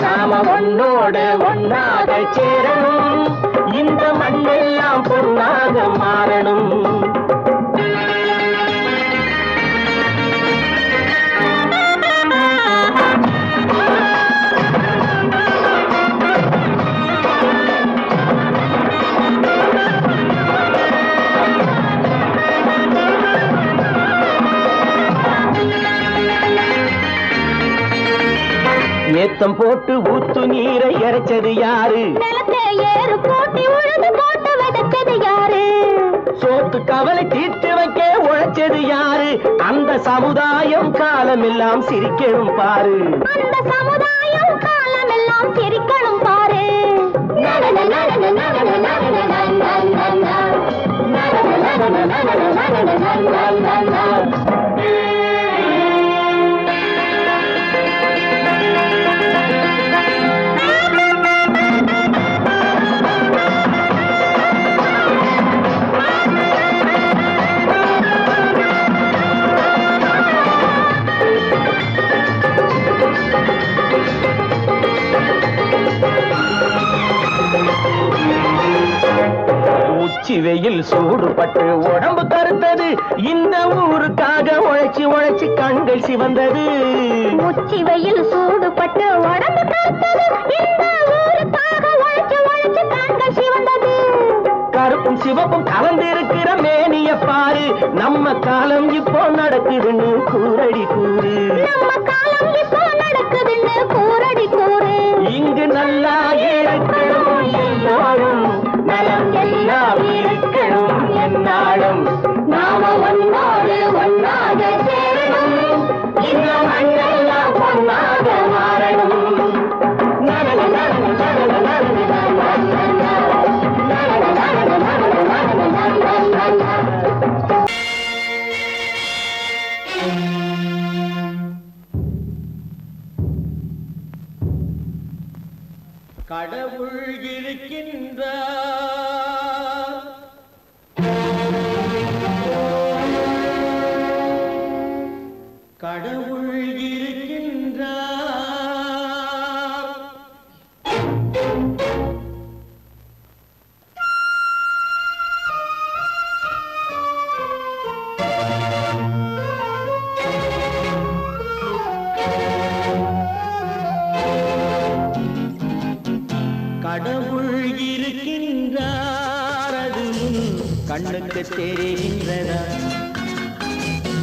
நாம ஒன்னோடு ஒன்னாக சேரணும் இந்த மண்ணெல்லாம் பொன்னாக மாறணும் ஏத்தம் போட்டு ஊத்து நீரை இறைச்சது யாரு நிலத்தை ஏறு போட்டி உழுது போட்டு விதைச்சது யாரு சோத்து கவலை தீர்த்து வைக்க உழைச்சது யாரு அந்த சமுதாயம் காலமெல்லாம் சிரிக்கணும் பாரு அந்த சமுதாயம் காலமெல்லாம் சிரிக்கணும் பாரு உச்சி வெயில் சூடுபட்டு உடம்பு கருத்தது இந்த ஊருக்காக உழைச்சி உழைச்சி கண்கள் சிவந்தது உச்சி வெயில் சூடுபட்டு உடம்பு கருத்தது இந்த ஊருக்காக உழைச்சு உழைச்சு கண்கள் சிவந்தது கருப்பும் சிவப்பும் கலந்திருக்கிற மேனிய பாரு நம்ம காலம் இப்போ நடக்குதுன்னு கூரடி கூறு நம்ம காலம் இப்போ நடக்குதுன்னு கூரடி கூறு இங்கு நல்லா இருக்கணும் எல்லோரும் நலம் எல்லாம் இருக்கணும் என்னாலும் நாம ஒன்னோடு ஒன்னாக சேரணும் இந்த மண்ணெல்லாம் பொன்னாக மாறணும் கடவுள் இருக்கின்றார் கடவுள் இருக்கின்றார் கடவுள் இருக்கின்றார் அது கண்ணுக்கு தெரிகின்றதா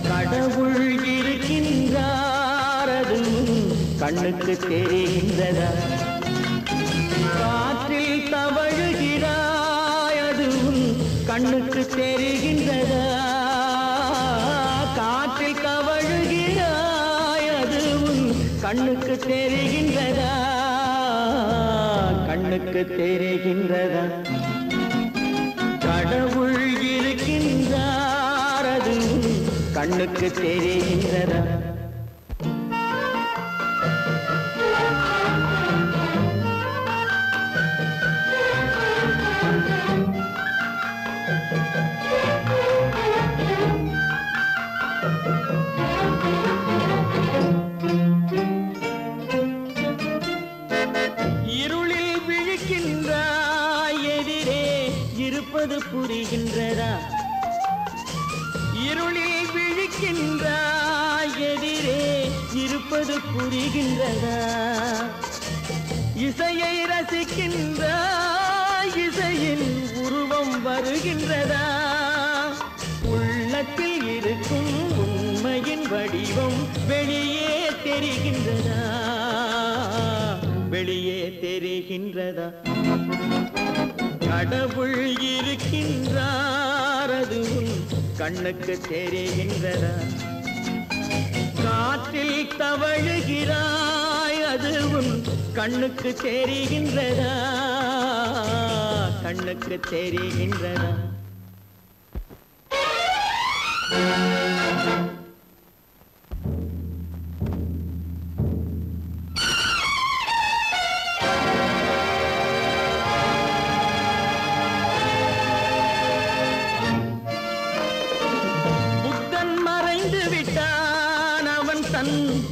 கடவுள் இருக்கின்றார் அது கண்ணுக்கு தெரிகின்றதா காற்றில் தவழுகிறாய் அது கண்ணுக்கு தெரிகின்றதா காற்றில் தவழுகிறாய் அது கண்ணுக்கு தெரிகின்றதா கண்ணுக்கு தெரிகின்றதா கடவுள் இருக்கின்றார் அது கண்ணுக்கு தெரிகின்றதா இருப்பது புரிகின்றதா? இருளில் விழிக்கின்றாய், எதிரே இருப்பது புரிகின்றதா? இசையை ரசிக்கின்றாய், இசையின் உருவம் வருகின்றதா? உள்ளத்தில் இருக்கும் உண்மையின் வடிவம் வெளியே தெரிகின்றதா? வெளியே தெரிகின்றதா? கடவுள் இருக்கின்றார், அது உன் கண்ணுக்கு தெரிகின்றதா? காற்றில் தவழுகிறாய், அது உன் கண்ணுக்கு தெரிகின்றதா? கண்ணுக்கு தெரிகின்றதா?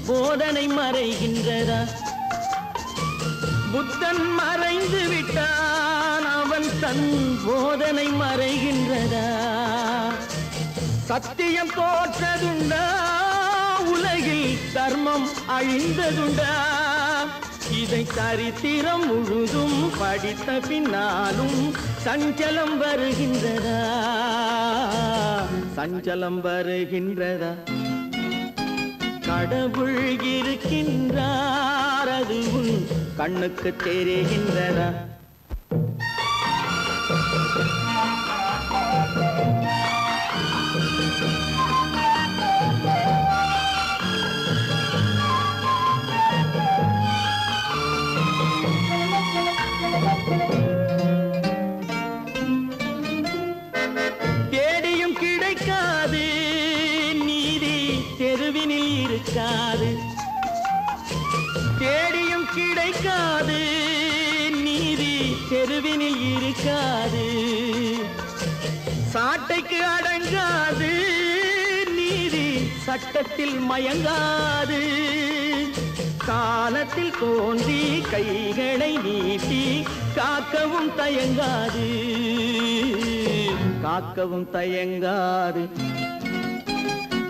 போதனை மறைகின்றதா? புத்தன் மறைந்து விட்டான், அவன் தன் போதனை மறைகின்றதா? சத்தியம் தோற்றதுண்டா? உலகில் தர்மம் அழிந்ததுண்டா? இதை சரித்திரம் முழுதும் படித்த பின்னாலும் சஞ்சலம் வருகின்றதா? சஞ்சலம் வருகின்றதா? கடவுள் இருக்கின்றார், அது உன் கண்ணுக்கு தெரிகின்றதா? தேடியும் கிடைக்காது நீதி, தெருவினில் இருக்காது. தேடியும் கிடைக்காது நீதி, தெருவினில் இருக்காது. சாட்டைக்கு அடங்காது நீதி, சட்டத்தில் மயங்காது. காலத்தில் தோன்றி கைகளை நீட்டி காக்கவும் தயங்காது, காக்கவும் தயங்காது.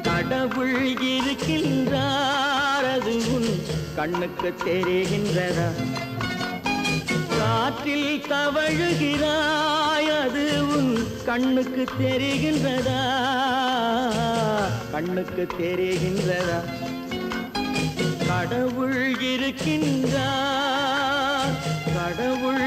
கடவுள் இருக்கின்றார், அது உன் கண்ணுக்கு தெரிகின்றதா? காற்றில் தவழுகிறாய், அது உன் கண்ணுக்கு தெரிகின்றதா? கண்ணுக்கு தெரிகின்றதா? கடவுள் இருக்கின்றார், கடவுள்